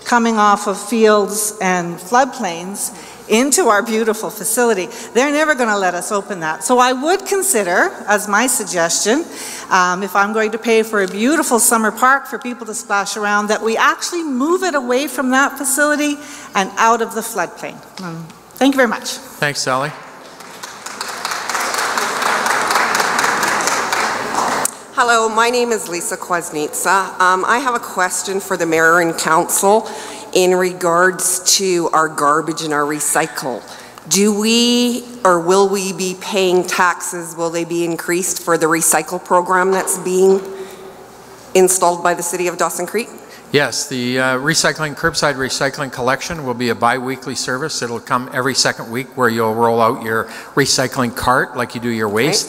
coming off of fields and floodplains into our beautiful facility. They're never going to let us open that. So I would consider, as my suggestion, if I'm going to pay for a beautiful summer park for people to splash around, that we actually move it away from that facility and out of the floodplain. Thank you very much. Thanks, Sally. Hello, my name is Lisa Kwasnitsa. I have a question for the mayor and council in regards to our garbage and our recycle. Do we or will we be paying taxes? Will they be increased for the recycle program that's being installed by the city of Dawson Creek? Yes, the curbside recycling collection will be a bi-weekly service. It'll come every second week where you'll roll out your recycling cart like you do your waste,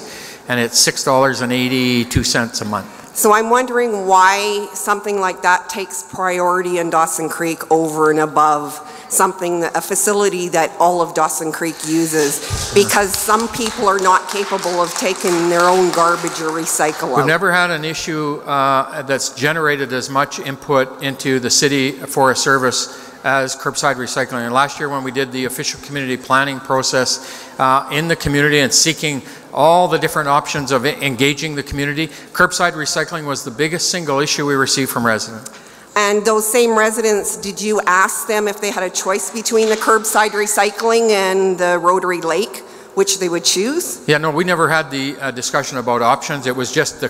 and it's $6.82 a month. So I'm wondering why something like that takes priority in Dawson Creek over and above a facility that all of Dawson Creek uses, because some people are not capable of taking their own garbage or recycle out. We've never had an issue that's generated as much input into the city for a service as curbside recycling. And last year when we did the official community planning process in the community and seeking all the different options of engaging the community, curbside recycling was the biggest single issue we received from residents. And those same residents, did you ask them if they had a choice between the curbside recycling and the Rotary Lake, which they would choose? Yeah, no, we never had the discussion about options. It was just the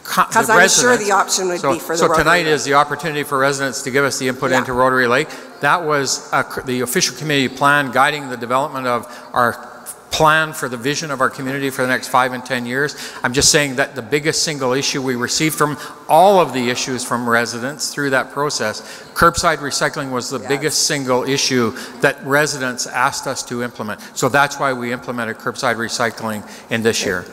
Because I'm sure the option would be for the Rotary So tonight Lake. is the opportunity for residents to give us the input into Rotary Lake. That was the official community plan guiding the development of our plan for the vision of our community for the next 5 and 10 years. I'm just saying that the biggest single issue we received from all of the issues from residents through that process, curbside recycling was the biggest single issue that residents asked us to implement. So that's why we implemented curbside recycling in this year.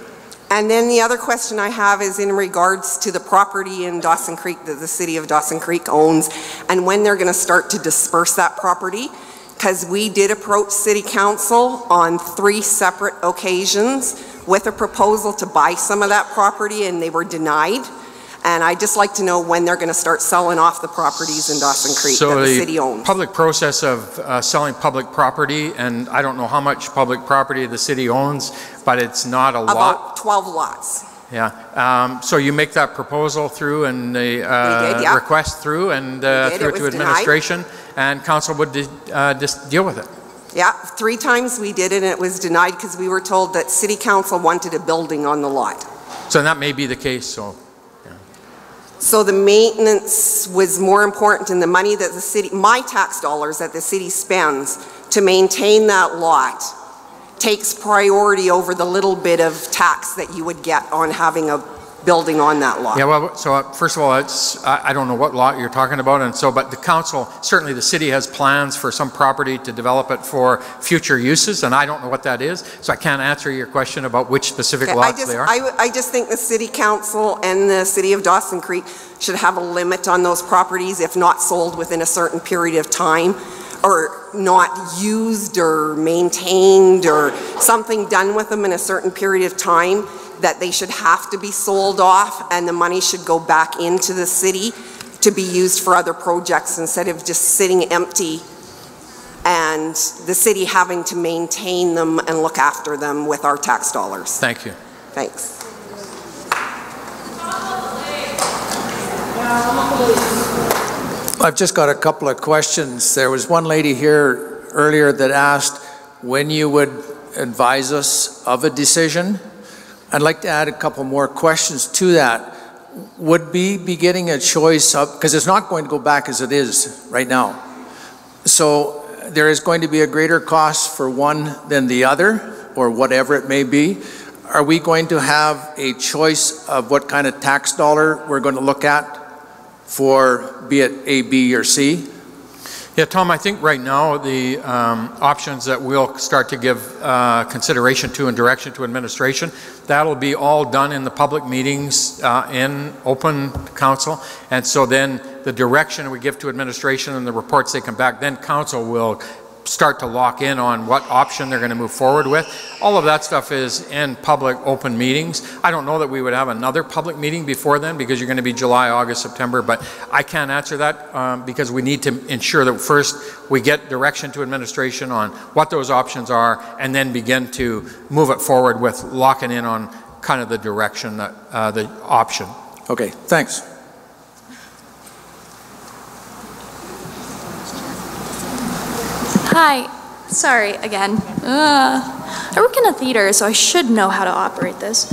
And then the other question I have is in regards to the property in Dawson Creek that the city of Dawson Creek owns, and when they're going to start to disperse that property. Because we did approach City Council on 3 separate occasions with a proposal to buy some of that property, and they were denied. And I'd just like to know when they're going to start selling off the properties in Dawson Creek that the city owns. So the public process of selling public property, and I don't know how much public property the city owns, but it's not a lot. About 12 lots. Yeah, so you make that proposal through and the request through and through to administration, and council would just deal with it. Yeah, 3 times we did it and it was denied because we were told that City Council wanted a building on the lot. So that may be the case, so. So the maintenance was more important than the money that the city, my tax dollars that the city spends to maintain that lot takes priority over the little bit of tax that you would get on having a building on that lot. Yeah, well, so first of all, I don't know what lot you're talking about, and so, but the council, certainly the city has plans for some property to develop it for future uses, and I don't know what that is, so I can't answer your question about which specific lots they are. I just think the City Council and the City of Dawson Creek should have a limit on those properties if not sold within a certain period of time, or not used or maintained or something done with them in a certain period of time, that they should have to be sold off and the money should go back into the city to be used for other projects instead of just sitting empty and the city having to maintain them and look after them with our tax dollars. Thank you. Thanks. I've just got a couple of questions. There was one lady here earlier that asked when you would advise us of a decision. I'd like to add a couple more questions to that. Would we be getting a choice of, because it's not going to go back as it is right now. So there is going to be a greater cost for one than the other, or whatever it may be. Are we going to have a choice of what kind of tax dollar we're going to look at for, be it A, B, or C? Yeah, Tom, I think right now the options that we'll start to give consideration to and direction to administration, that'll be all done in the public meetings in open council. And so then the direction we give to administration and the reports they come back, then council will start to lock in on what option they're going to move forward with. All of that stuff is in public open meetings. I don't know that we would have another public meeting before then because you're going to be July, August, September, but I can't answer that because we need to ensure that first we get direction to administration on what those options are and then begin to move it forward with locking in on kind of the direction, that the option. Okay, thanks. Hi, sorry again. I work in a theater, so I should know how to operate this.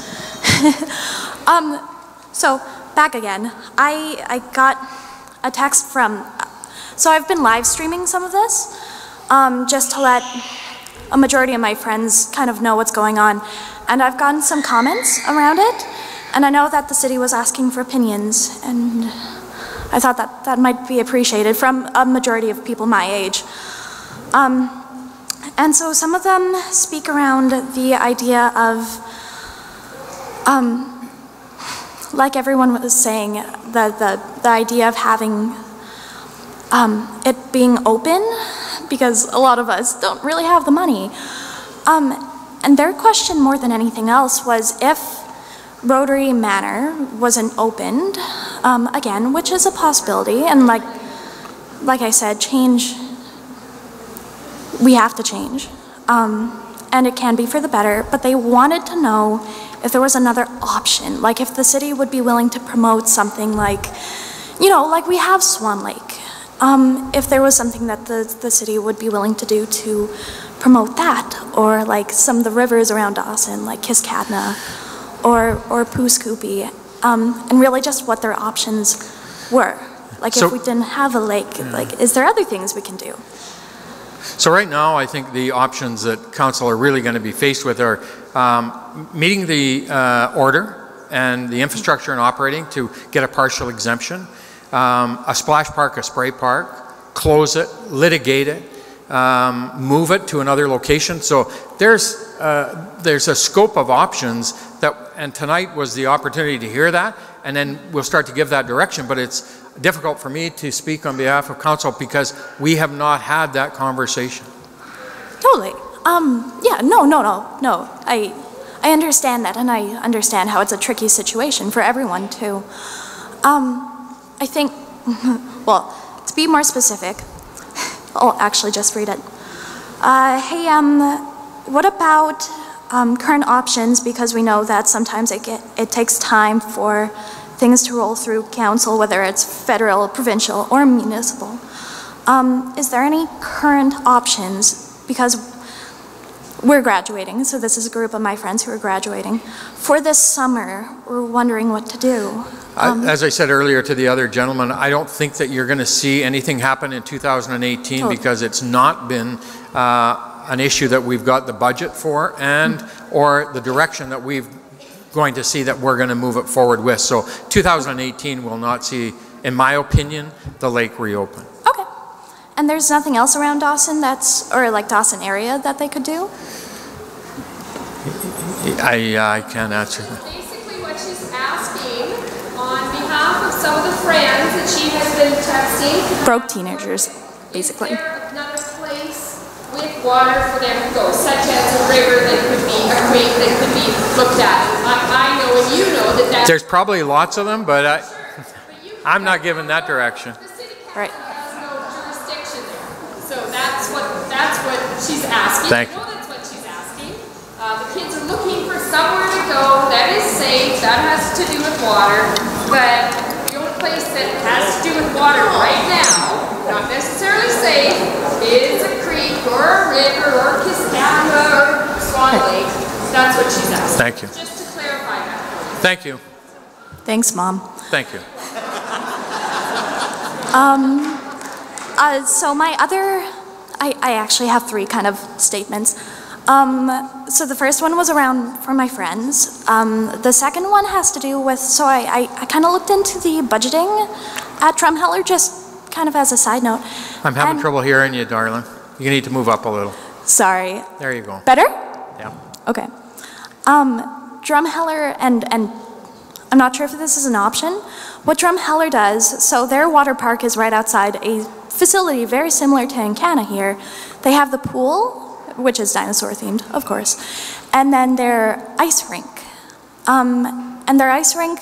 So back again, I got a text from, so I've been live streaming some of this, just to let a majority of my friends kind of know what's going on. And I've gotten some comments around it, and I know that the city was asking for opinions, and I thought that that might be appreciated from a majority of people my age. And so some of them speak around the idea of, like everyone was saying, the idea of having it being open, because a lot of us don't really have the money. And their question more than anything else was if Rotary Manor wasn't opened, again, which is a possibility, and like I said, change, we have to change. And it can be for the better, but they wanted to know if there was another option, like if the city would be willing to promote something like, you know, like we have Swan Lake. If there was something that the city would be willing to do to promote that, or like some of the rivers around Dawson, like Kiskadna, or Pooskoopy, and really just what their options were. Like So- if we didn't have a lake, like is there other things we can do? So right now, I think the options that council are really going to be faced with are meeting the order and the infrastructure and operating to get a partial exemption, a splash park, a spray park, close it, litigate it, move it to another location. So there's a scope of options that, and tonight was the opportunity to hear that, and then we'll start to give that direction, but it's difficult for me to speak on behalf of council because we have not had that conversation. Totally. Yeah, no. I understand that, and I understand how it's a tricky situation for everyone too. I think, well, to be more specific, I'll actually just read it. Hey, what about current options, because we know that sometimes it takes time for things to roll through council, whether it's federal, provincial, or municipal. Is there any current options, because we're graduating, so this is a group of my friends who are graduating. For this summer, we're wondering what to do. As I said earlier to the other gentleman, I don't think that you're going to see anything happen in 2018 Totally. because it's not been an issue that we've got the budget for and or the direction that we've going to see that we're going to move it forward with. So 2018 will not see, in my opinion, the lake reopen. Okay. And there's nothing else around Dawson that's, or like Dawson area that they could do? I can't answer that. Basically what she's asking on behalf of some of the friends that she has been texting. Broke teenagers, basically. Is there another place with water for them to go, such as a river that could be, a creek that could be looked at? I know and you know that that's... There's probably lots of them, but I'm not giving that direction. Right. has no jurisdiction there. So that's what she's asking. Thank you. I know that's what she's asking. The kids are looking for somewhere to go that is safe, that has to do with water, but the only place that has to do with water right now, not necessarily safe, is a creek or a river or Kiskadna or Swan Lake. That's what she's asking. Thank you. Just to clarify that. Thank you. Thanks, Mom. Thank you. So my other, I actually have three kind of statements. So the first one was around for my friends. The second one has to do with, so I kind of looked into the budgeting at Drumheller, just kind of as a side note. I'm having trouble hearing you, darling. You need to move up a little. Sorry. There you go. Better? Yeah. Okay. Drumheller, and I'm not sure if this is an option. What Drumheller does, so their water park is right outside a facility very similar to Encana here. They have the pool, which is dinosaur themed, of course, and then their ice rink. And their ice rink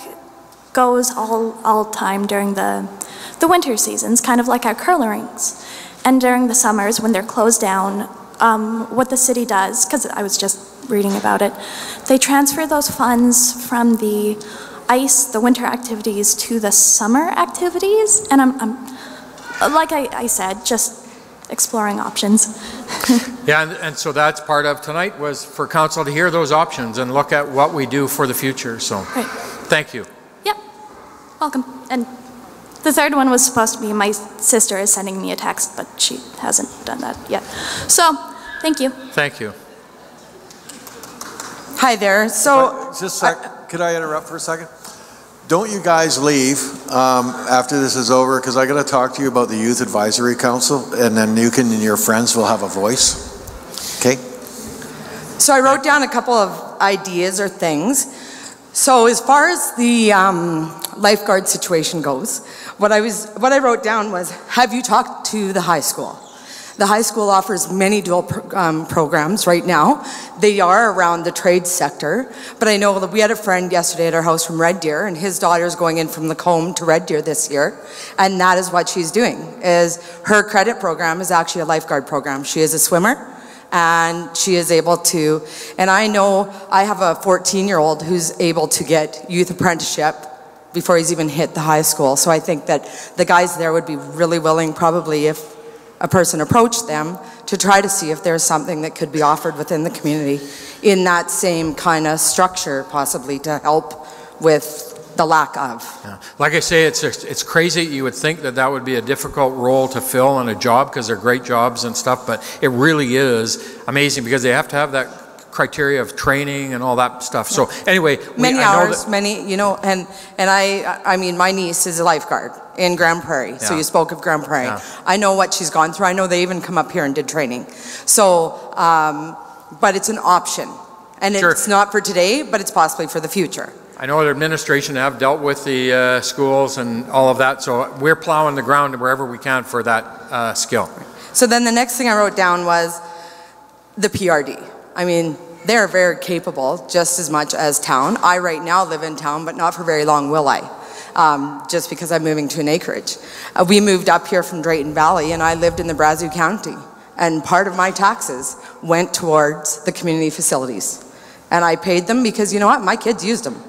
goes all time during the winter seasons, kind of like our curler rinks. And during the summers when they're closed down, what the city does, because I was just reading about it, they transfer those funds from the ice, the winter activities, to the summer activities. And I'm like I said, just exploring options. Yeah, and so that's part of tonight was for council to hear those options and look at what we do for the future. So, Right. Thank you. Yep, welcome. And the third one was supposed to be my sister is sending me a text, but she hasn't done that yet. So, thank you. Thank you. Hi there. So, could I interrupt for a second? don't you guys leave after this is over, because I got to talk to you about the Youth Advisory Council, and then you can and your friends will have a voice. Okay? So I wrote down a couple of ideas or things. So as far as the lifeguard situation goes, what I wrote down was, have you talked to the high school? The high school offers many dual programs right now. They are around the trade sector, but I know that we had a friend yesterday at our house from Red Deer, and his daughter's going in from Lacombe to Red Deer this year, and that is what she's doing, is her credit program is actually a lifeguard program. She is a swimmer, and she is able to, and I know I have a 14-year-old who's able to get youth apprenticeship before he's even hit the high school, so I think that the guys there would be really willing, probably if a person approached them, to try to see if there's something that could be offered within the community in that same kind of structure, possibly to help with the lack of. Yeah. Like I say, it's crazy. You would think that that would be a difficult role to fill in a job, because they're great jobs and stuff, but it really is amazing because they have to have that criteria of training and all that stuff. So anyway, many hours, many, you know, and I mean, my niece is a lifeguard in Grand Prairie. So you spoke of Grand Prairie. Yeah. I know what she's gone through. I know they even come up here and did training. So, but it's an option, and it's not for today, but it's possibly for the future. I know the administration have dealt with the schools and all of that, so we're plowing the ground wherever we can for that skill. So then the next thing I wrote down was the PRD. I mean, they're very capable, just as much as town. I right now live in town, but not for very long will I, just because I'm moving to an acreage. We moved up here from Drayton Valley, and I lived in the Brazeau County, and part of my taxes went towards the community facilities. And I paid them because, you know what, my kids used them.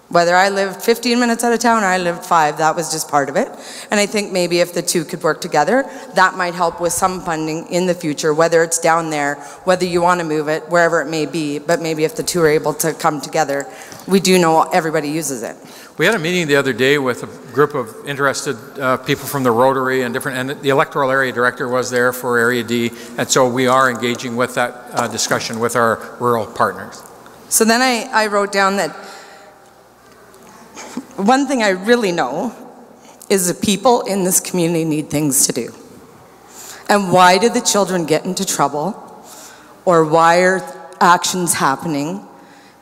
Whether I lived 15 minutes out of town or I lived 5, that was just part of it. And I think maybe if the two could work together, that might help with some funding in the future, whether it's down there, whether you want to move it, wherever it may be, but maybe if the two are able to come together, we do know everybody uses it. We had a meeting the other day with a group of interested people from the Rotary and different, and the electoral area director was there for Area D, and so we are engaging with that discussion with our rural partners. So then I wrote down that one thing I really know is the people in this community need things to do. And why do the children get into trouble, or why are actions happening,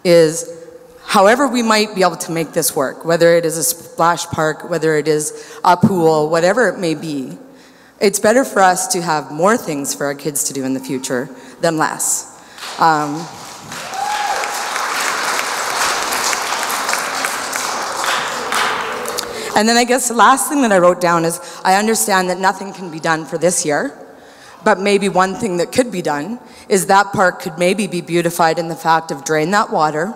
is however we might be able to make this work, whether it is a splash park, whether it is a pool, whatever it may be, it's better for us to have more things for our kids to do in the future than less. And then I guess the last thing that I wrote down is, I understand that nothing can be done for this year, but maybe one thing that could be done is that park could maybe be beautified in the fact of drain that water,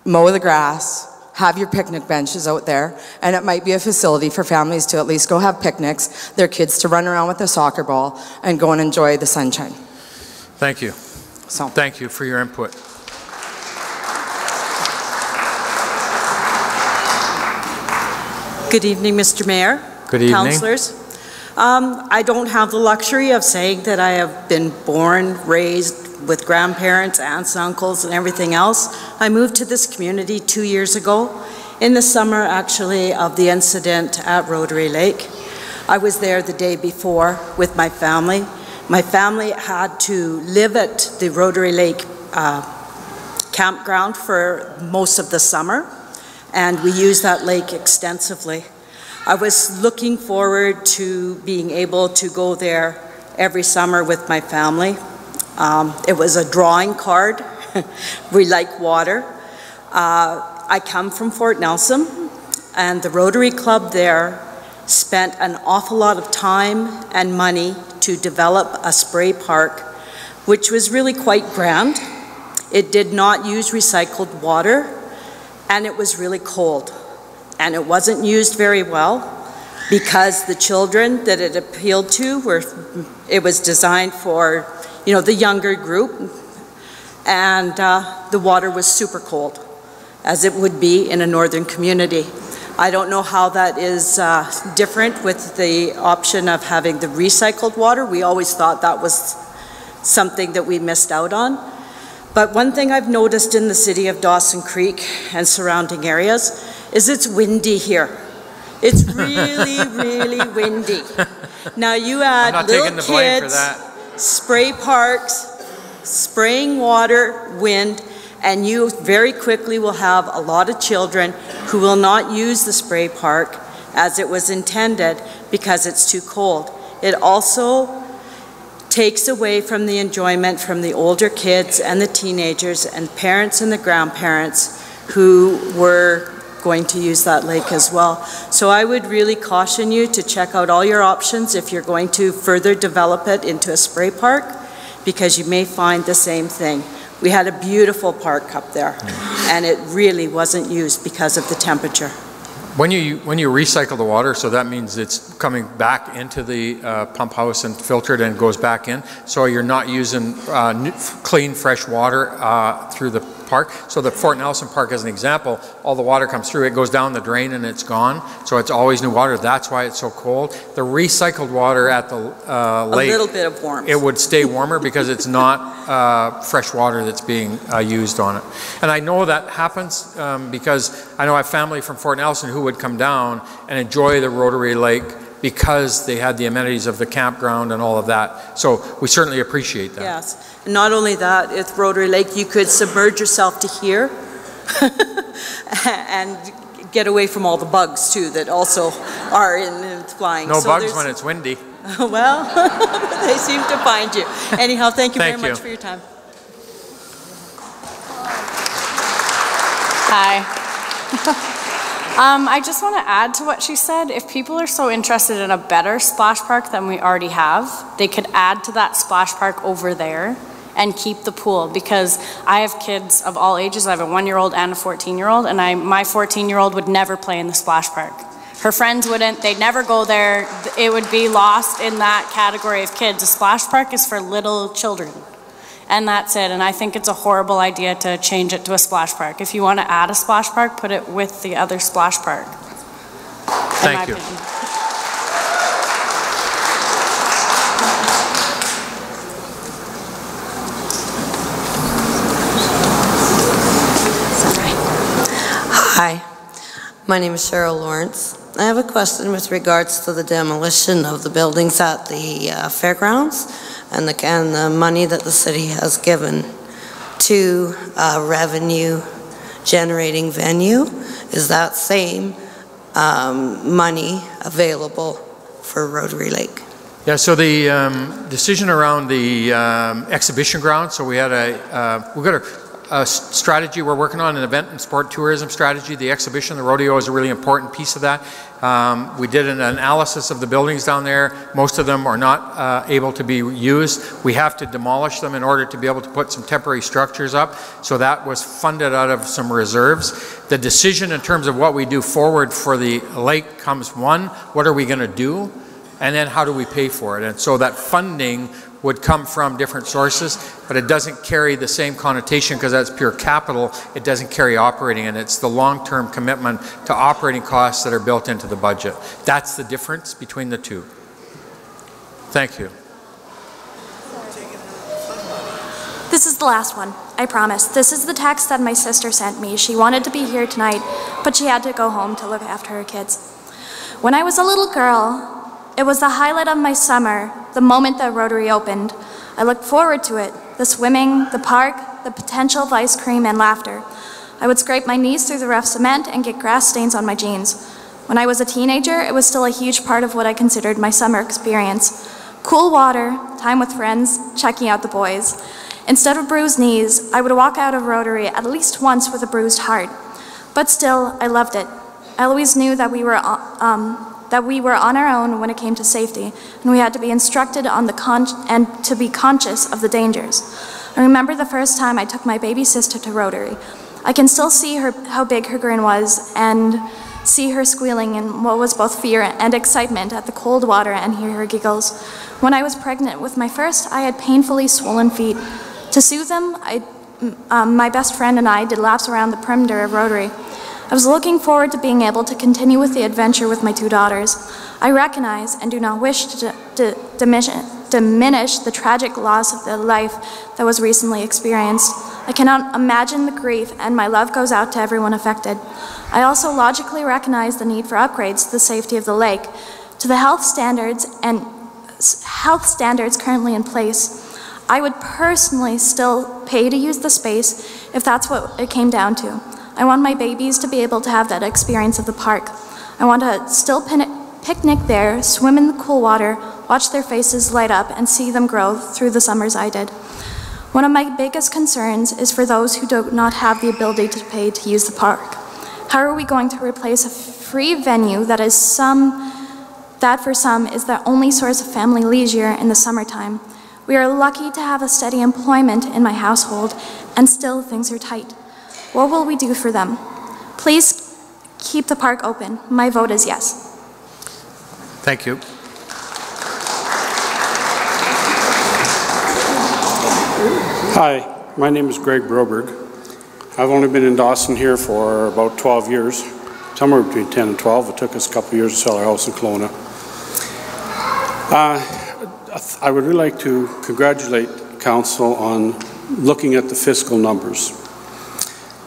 mow the grass, have your picnic benches out there, and it might be a facility for families to at least go have picnics, their kids to run around with their soccer ball, and go and enjoy the sunshine. Thank you. So. Thank you for your input. Good evening, Mr. Mayor. Good evening. Councillors. I don't have the luxury of saying that I have been born, raised with grandparents, aunts, uncles, and everything else. I moved to this community 2 years ago, in the summer actually of the incident at Rotary Lake. I was there the day before with my family. My family had to live at the Rotary Lake campground for most of the summer, and we use that lake extensively. I was looking forward to being able to go there every summer with my family. It was a drawing card. We like water. I come from Fort Nelson, and the Rotary Club there spent an awful lot of time and money to develop a spray park, which was really quite grand. It did not use recycled water, and it was really cold, and it wasn't used very well because the children that it appealed to it was designed for, you know, the younger group, and the water was super cold, as it would be in a northern community. I don't know how that is different with the option of having the recycled water. We always thought that was something that we missed out on. But one thing I've noticed in the city of Dawson Creek and surrounding areas is it's windy here. It's really, really windy. Now you add little kids, spray parks, spraying water, wind, and you very quickly will have a lot of children who will not use the spray park as it was intended because it's too cold. It also takes away from the enjoyment from the older kids and the teenagers and parents and the grandparents who were going to use that lake as well. So I would really caution you to check out all your options if you're going to further develop it into a spray park, because you may find the same thing. We had a beautiful park up there, and it really wasn't used because of the temperature. When you recycle the water, so that means it's coming back into the pump house and filtered and goes back in. So you're not using clean, fresh water through the park. So the Fort Nelson Park, as an example, all the water comes through, it goes down the drain and it's gone. So it's always new water. That's why it's so cold. The recycled water at the lake, a little bit of warmth. It would stay warmer because it's not fresh water that's being used on it. And I know that happens because I know I have family from Fort Nelson who would come down and enjoy the Rotary Lake because they had the amenities of the campground and all of that. So we certainly appreciate that. Yes. Not only that, with Rotary Lake, you could submerge yourself to here and get away from all the bugs too that also are in flying. No bugs when it's windy. Well, they seem to find you. Anyhow, thank you very much for your time. Hi. I just want to add to what she said. If people are so interested in a better splash park than we already have, they could add to that splash park over there and keep the pool, because I have kids of all ages. I have a 1-year-old and a 14-year-old, and my 14-year-old would never play in the splash park. Her friends wouldn't, they'd never go there. It would be lost in that category of kids. A splash park is for little children. And that's it. And I think it's a horrible idea to change it to a splash park. If you want to add a splash park, put it with the other splash park. Thank you. Hi, my name is Cheryl Lawrence. I have a question with regards to the demolition of the buildings at the fairgrounds and the money that the city has given to a revenue generating venue. Is that same money available for Rotary Lake? Yeah, so the decision around the exhibition ground, so we had we've got a strategy we're working on, an event and sport tourism strategy. The exhibition, the rodeo, is a really important piece of that. We did an analysis of the buildings down there. Most of them are not able to be used. We have to demolish them in order to be able to put some temporary structures up. So that was funded out of some reserves. The decision in terms of what we do forward for the lake comes, one, what are we going to do? And then how do we pay for it? And so that funding would come from different sources, but it doesn't carry the same connotation because that's pure capital. It doesn't carry operating, and it's the long-term commitment to operating costs that are built into the budget. That's the difference between the two. Thank you. This is the last one, I promise. This is the text that my sister sent me. She wanted to be here tonight, but she had to go home to look after her kids. When I was a little girl, it was the highlight of my summer, the moment that Rotary opened. I looked forward to it, the swimming, the park, the potential of ice cream and laughter. I would scrape my knees through the rough cement and get grass stains on my jeans. When I was a teenager, it was still a huge part of what I considered my summer experience. Cool water, time with friends, checking out the boys. Instead of bruised knees, I would walk out of Rotary at least once with a bruised heart. But still, I loved it. I always knew that we were on our own when it came to safety, and we had to be instructed on and to be conscious of the dangers. I remember the first time I took my baby sister to Rotary. I can still see how big her grin was and see her squealing in what was both fear and excitement at the cold water and hear her giggles. When I was pregnant with my first, I had painfully swollen feet. To soothe them, my best friend and I did laps around the perimeter of Rotary. I was looking forward to being able to continue with the adventure with my two daughters. I recognize and do not wish to diminish the tragic loss of the life that was recently experienced. I cannot imagine the grief, and my love goes out to everyone affected. I also logically recognize the need for upgrades to the safety of the lake, to the health standards currently in place. I would personally still pay to use the space if that's what it came down to. I want my babies to be able to have that experience of the park. I want to still picnic there, swim in the cool water, watch their faces light up, and see them grow through the summers I did. One of my biggest concerns is for those who do not have the ability to pay to use the park. How are we going to replace a free venue that for some is the only source of family leisure in the summertime? We are lucky to have a steady employment in my household, and still things are tight. What will we do for them? Please keep the park open. My vote is yes. Thank you. Hi, my name is Greg Broberg. I've only been in Dawson here for about 12 years, somewhere between 10 and 12. It took us a couple of years to sell our house in Kelowna. I would really like to congratulate Council on looking at the fiscal numbers.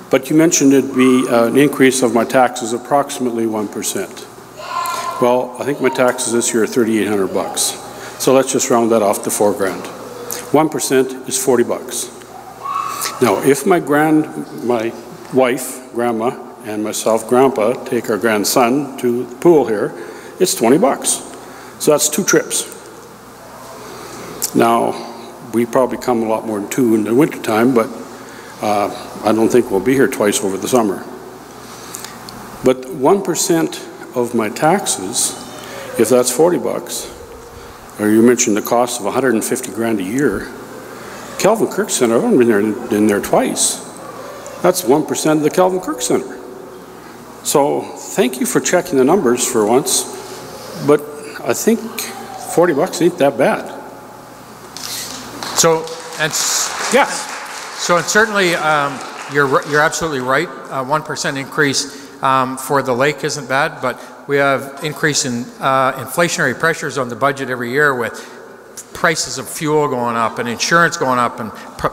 But you mentioned it'd be an increase of my taxes approximately 1%. Well, I think my taxes this year are $3,800. So let's just round that off to $4,000. 1% is $40. Now, if my wife, grandma, and myself, grandpa, take our grandson to the pool here, it's $20. So that's 2 trips. Now, we probably come a lot more than 2 in the wintertime, but I don't think we'll be here twice over the summer. But 1% of my taxes, if that's $40, or you mentioned the cost of $150,000 a year, Kelvin Kirk Center, I've only been there twice. That's 1% of the Kelvin Kirk Center. So thank you for checking the numbers for once, but I think $40 ain't that bad. So, and yes. So, and certainly, you're absolutely right. 1% increase for the lake isn't bad, but we have increase in inflationary pressures on the budget every year with prices of fuel going up and insurance going up and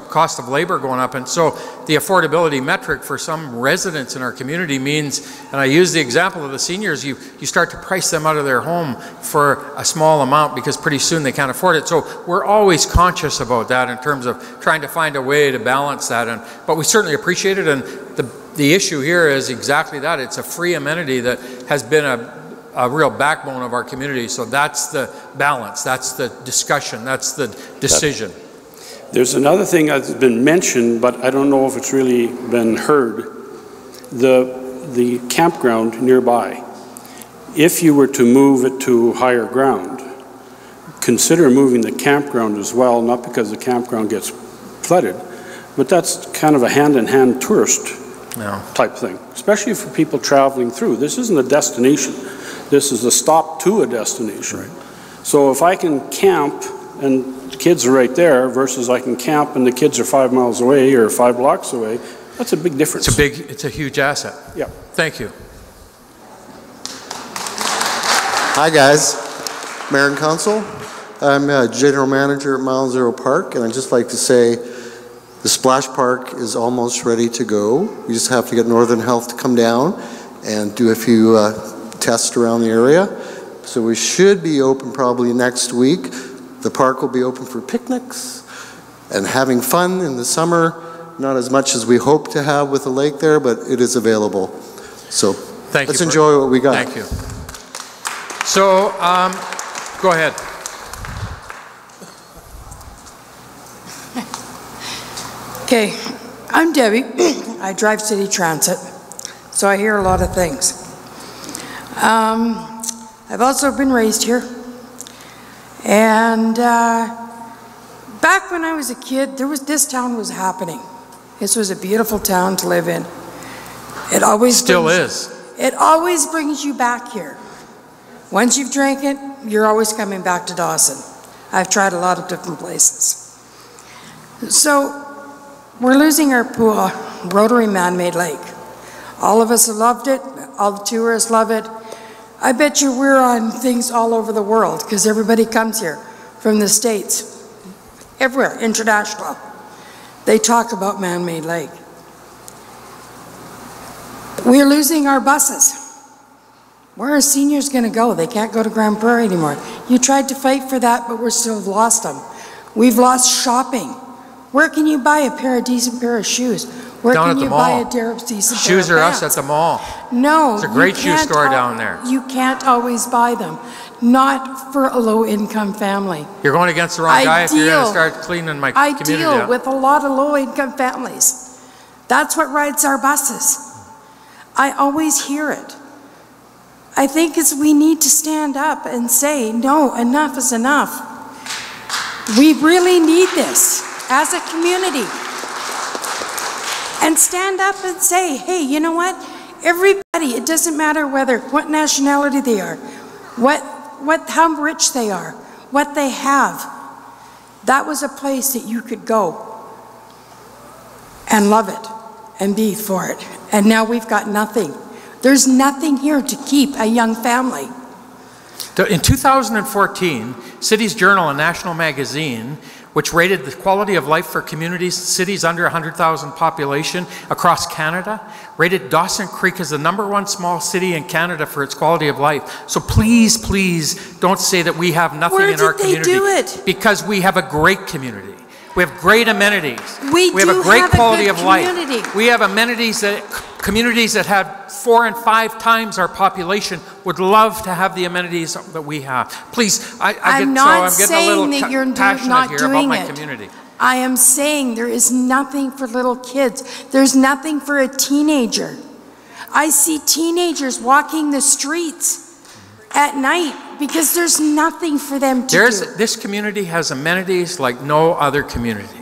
cost of labor going up. And so the affordability metric for some residents in our community means, and I use the example of the seniors, you start to price them out of their home for a small amount because pretty soon they can't afford it. So we're always conscious about that in terms of trying to find a way to balance that. But we certainly appreciate it. And the issue here is exactly that. It's a free amenity that has been a real backbone of our community. So that's the balance, that's the discussion, that's the decision. There's another thing that's been mentioned, but I don't know if it's really been heard. The campground nearby. If you were to move it to higher ground, consider moving the campground as well, not because the campground gets flooded, but that's kind of a hand-in-hand tourist type thing, especially for people traveling through. This isn't a destination. This is a stop to a destination. Right. So if I can camp and the kids are right there versus I can camp and the kids are 5 miles away or 5 blocks away, that's a big difference. It's a huge asset. Yeah. Thank you. Hi guys, Mayor and Council. I'm General Manager at Mile Zero Park, and I'd just like to say the splash park is almost ready to go. We just have to get Northern Health to come down and do a few tests around the area. So we should be open probably next week. The park will be open for picnics and having fun in the summer. Not as much as we hope to have with the lake there, but it is available. So let's enjoy what we got. Thank you. So go ahead. Okay, I'm Debbie. I drive city transit, so I hear a lot of things. I've also been raised here, and back when I was a kid, this town was happening. This was a beautiful town to live in. It always still is. It always brings you back here. Once you've drank it, you're always coming back to Dawson. I've tried a lot of different places. So we're losing our pool, Rotary man-made lake. All of us have loved it. All the tourists love it. I bet you we're on things all over the world because everybody comes here from the States, everywhere, international. they talk about man-made lake. We're losing our buses. Where are seniors going to go? They can't go to Grand Prairie anymore. You tried to fight for that, but we're still lost them. We've lost shopping. Where can you buy a decent pair of shoes? Where Down can at the you buy mall. a decent pair of Shoes are us pants? at the mall. No. It's a great you shoe can't store down there. You can't always buy them. Not for a low-income family. You're going against the wrong guy if you're going to start cleaning my I community deal up. with a lot of low-income families. That's what rides our buses. I always hear it. I think we need to stand up and say, no, enough is enough. We really need this as a community. And stand up and say, hey, you know what? Everybody, it doesn't matter what nationality they are, how rich they are, what they have. That was a place that you could go and love it and be for it. And now we've got nothing. There's nothing here to keep a young family. In 2014, Cities Journal, a national magazine, which rated the quality of life for communities, cities under 100,000 population across Canada, rated Dawson Creek as the #1 small city in Canada for its quality of life. So please, please don't say that we have nothing in our community. Where did they do it? Because we have a great community. We have great amenities. We have a great quality of life. community. We have amenities that communities that have 4 and 5 times our population would love to have the amenities that we have. Please, I'm getting a little that you're passionate not here doing about my it. community. I am saying there is nothing for little kids. There's nothing for a teenager. I see teenagers walking the streets at night because there's nothing for them to do. This community has amenities like no other community.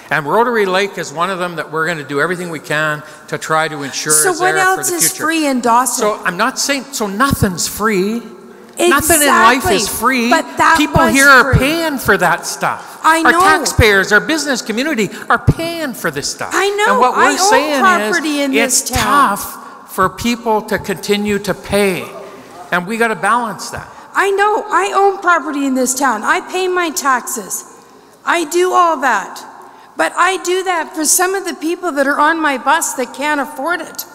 And Rotary Lake is one of them that we're going to do everything we can to try to ensure is there for the future. So what else is free in Dawson? So I'm not saying, so nothing's free. Exactly. Nothing in life is free. But that People was here are free. paying for that stuff. I know. Our taxpayers, our business community are paying for this stuff. I know. And what we're I own saying property is in this it's town. tough for people to continue to pay. And we got to balance that. I know. I own property in this town. I pay my taxes. I do all that. But I do that for some of the people that are on my bus that can't afford it,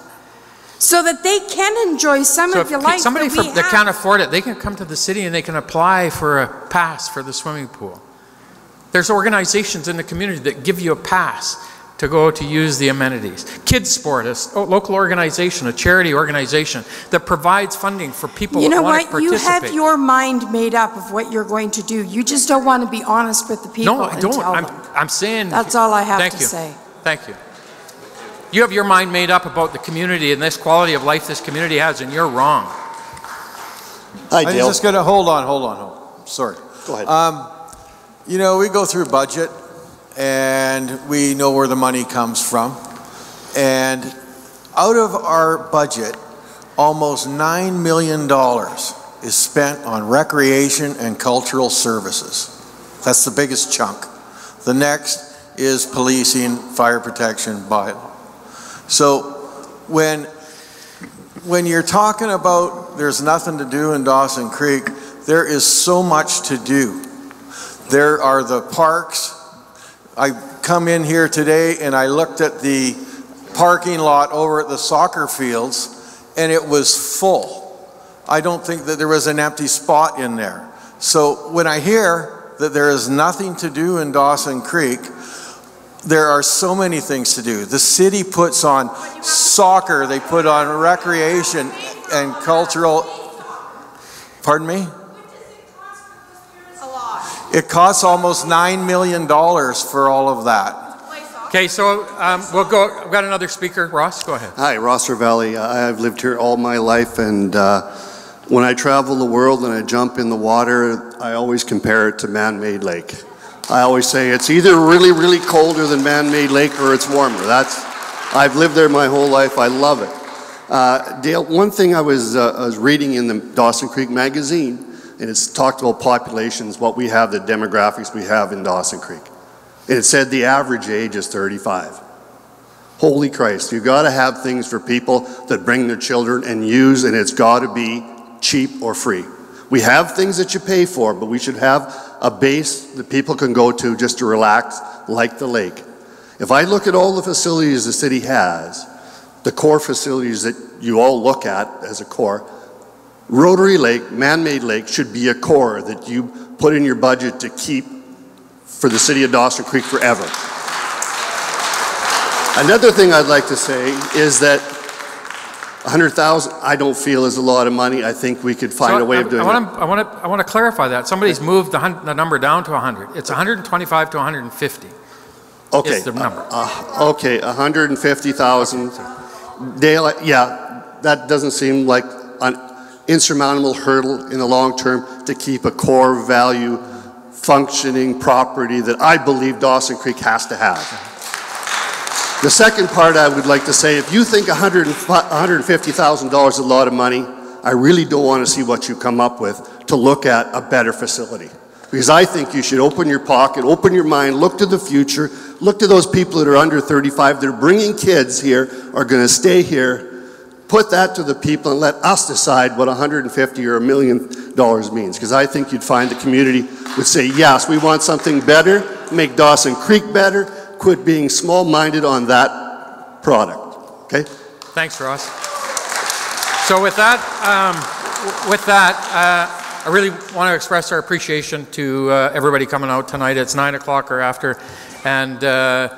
so that they can enjoy some of the life somebody that we that have. can't afford it, they can come to the city and they can apply for a pass for the swimming pool. There's organizations in the community that give you a pass to go to use the amenities. Kids Sport, a local organization, a charity organization that provides funding for people You know that want to what? You participate. have your mind made up of what you're going to do. You just don't want to be honest with the people. No, I and don't. tell them. I'm saying. That's all I have thank to you. say. Thank you. You have your mind made up about the community and this quality of life this community has, and you're wrong. I'm just going to hold on. Sorry. Go ahead. You know, we go through budget and we know where the money comes from. And out of our budget, almost $9 million is spent on recreation and cultural services. That's the biggest chunk. The next is policing, fire protection, bylaw. So when you're talking about there's nothing to do in Dawson Creek, there is so much to do. There are the parks. I come in here today and I looked at the parking lot over at the soccer fields and it was full. I don't think that there was an empty spot in there. So when I hear that there is nothing to do in Dawson Creek, there are so many things to do. The city puts on soccer, they put on recreation and cultural. Pardon me? It costs almost $9 million for all of that. Okay, so we'll go. I've got another speaker. Ross, go ahead. Hi, Ross Ravelli. I've lived here all my life, and when I travel the world and I jump in the water, I always compare it to man-made lake. I always say it's either really, really colder than man-made lake or it's warmer. I've lived there my whole life. I love it. Dale, one thing I was reading in the Dawson Creek magazine, and it's talked about populations, what we have, the demographics we have in Dawson Creek. And it said the average age is 35. Holy Christ, you gotta have things for people that bring their children and use, and it's gotta be cheap or free. We have things that you pay for, but we should have a base that people can go to just to relax, like the lake. If I look at all the facilities the city has, the core facilities that you all look at as a core, Rotary Lake, man-made lake, should be a core that you put in your budget to keep for the city of Dawson Creek forever. Another thing I'd like to say is that 100,000 I don't feel is a lot of money. I think we could find a way of doing it. I want to clarify that. Somebody's moved the number down to 100. It's 125 to 150. Okay. Is the number. Okay, 150,000. Dale, yeah, that doesn't seem like an insurmountable hurdle in the long term to keep a core value functioning property that I believe Dawson Creek has to have. The second part I would like to say, if you think $150,000 is a lot of money, I really don't want to see what you come up with to look at a better facility. Because I think you should open your pocket, open your mind, look to the future, look to those people that are under 35 that are bringing kids here, are going to stay here. Put that to the people and let us decide what $150,000 or $1 million means. Because I think you'd find the community would say, yes, we want something better, make Dawson Creek better, quit being small-minded on that product. Okay? Thanks, Ross. So with that, I really want to express our appreciation to everybody coming out tonight. It's 9 o'clock or after, and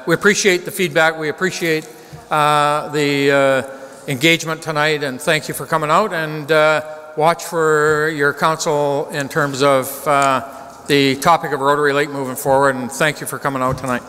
we appreciate the feedback. We appreciate the engagement tonight, and thank you for coming out, and watch for your council in terms of the topic of Rotary Lake moving forward, and thank you for coming out tonight.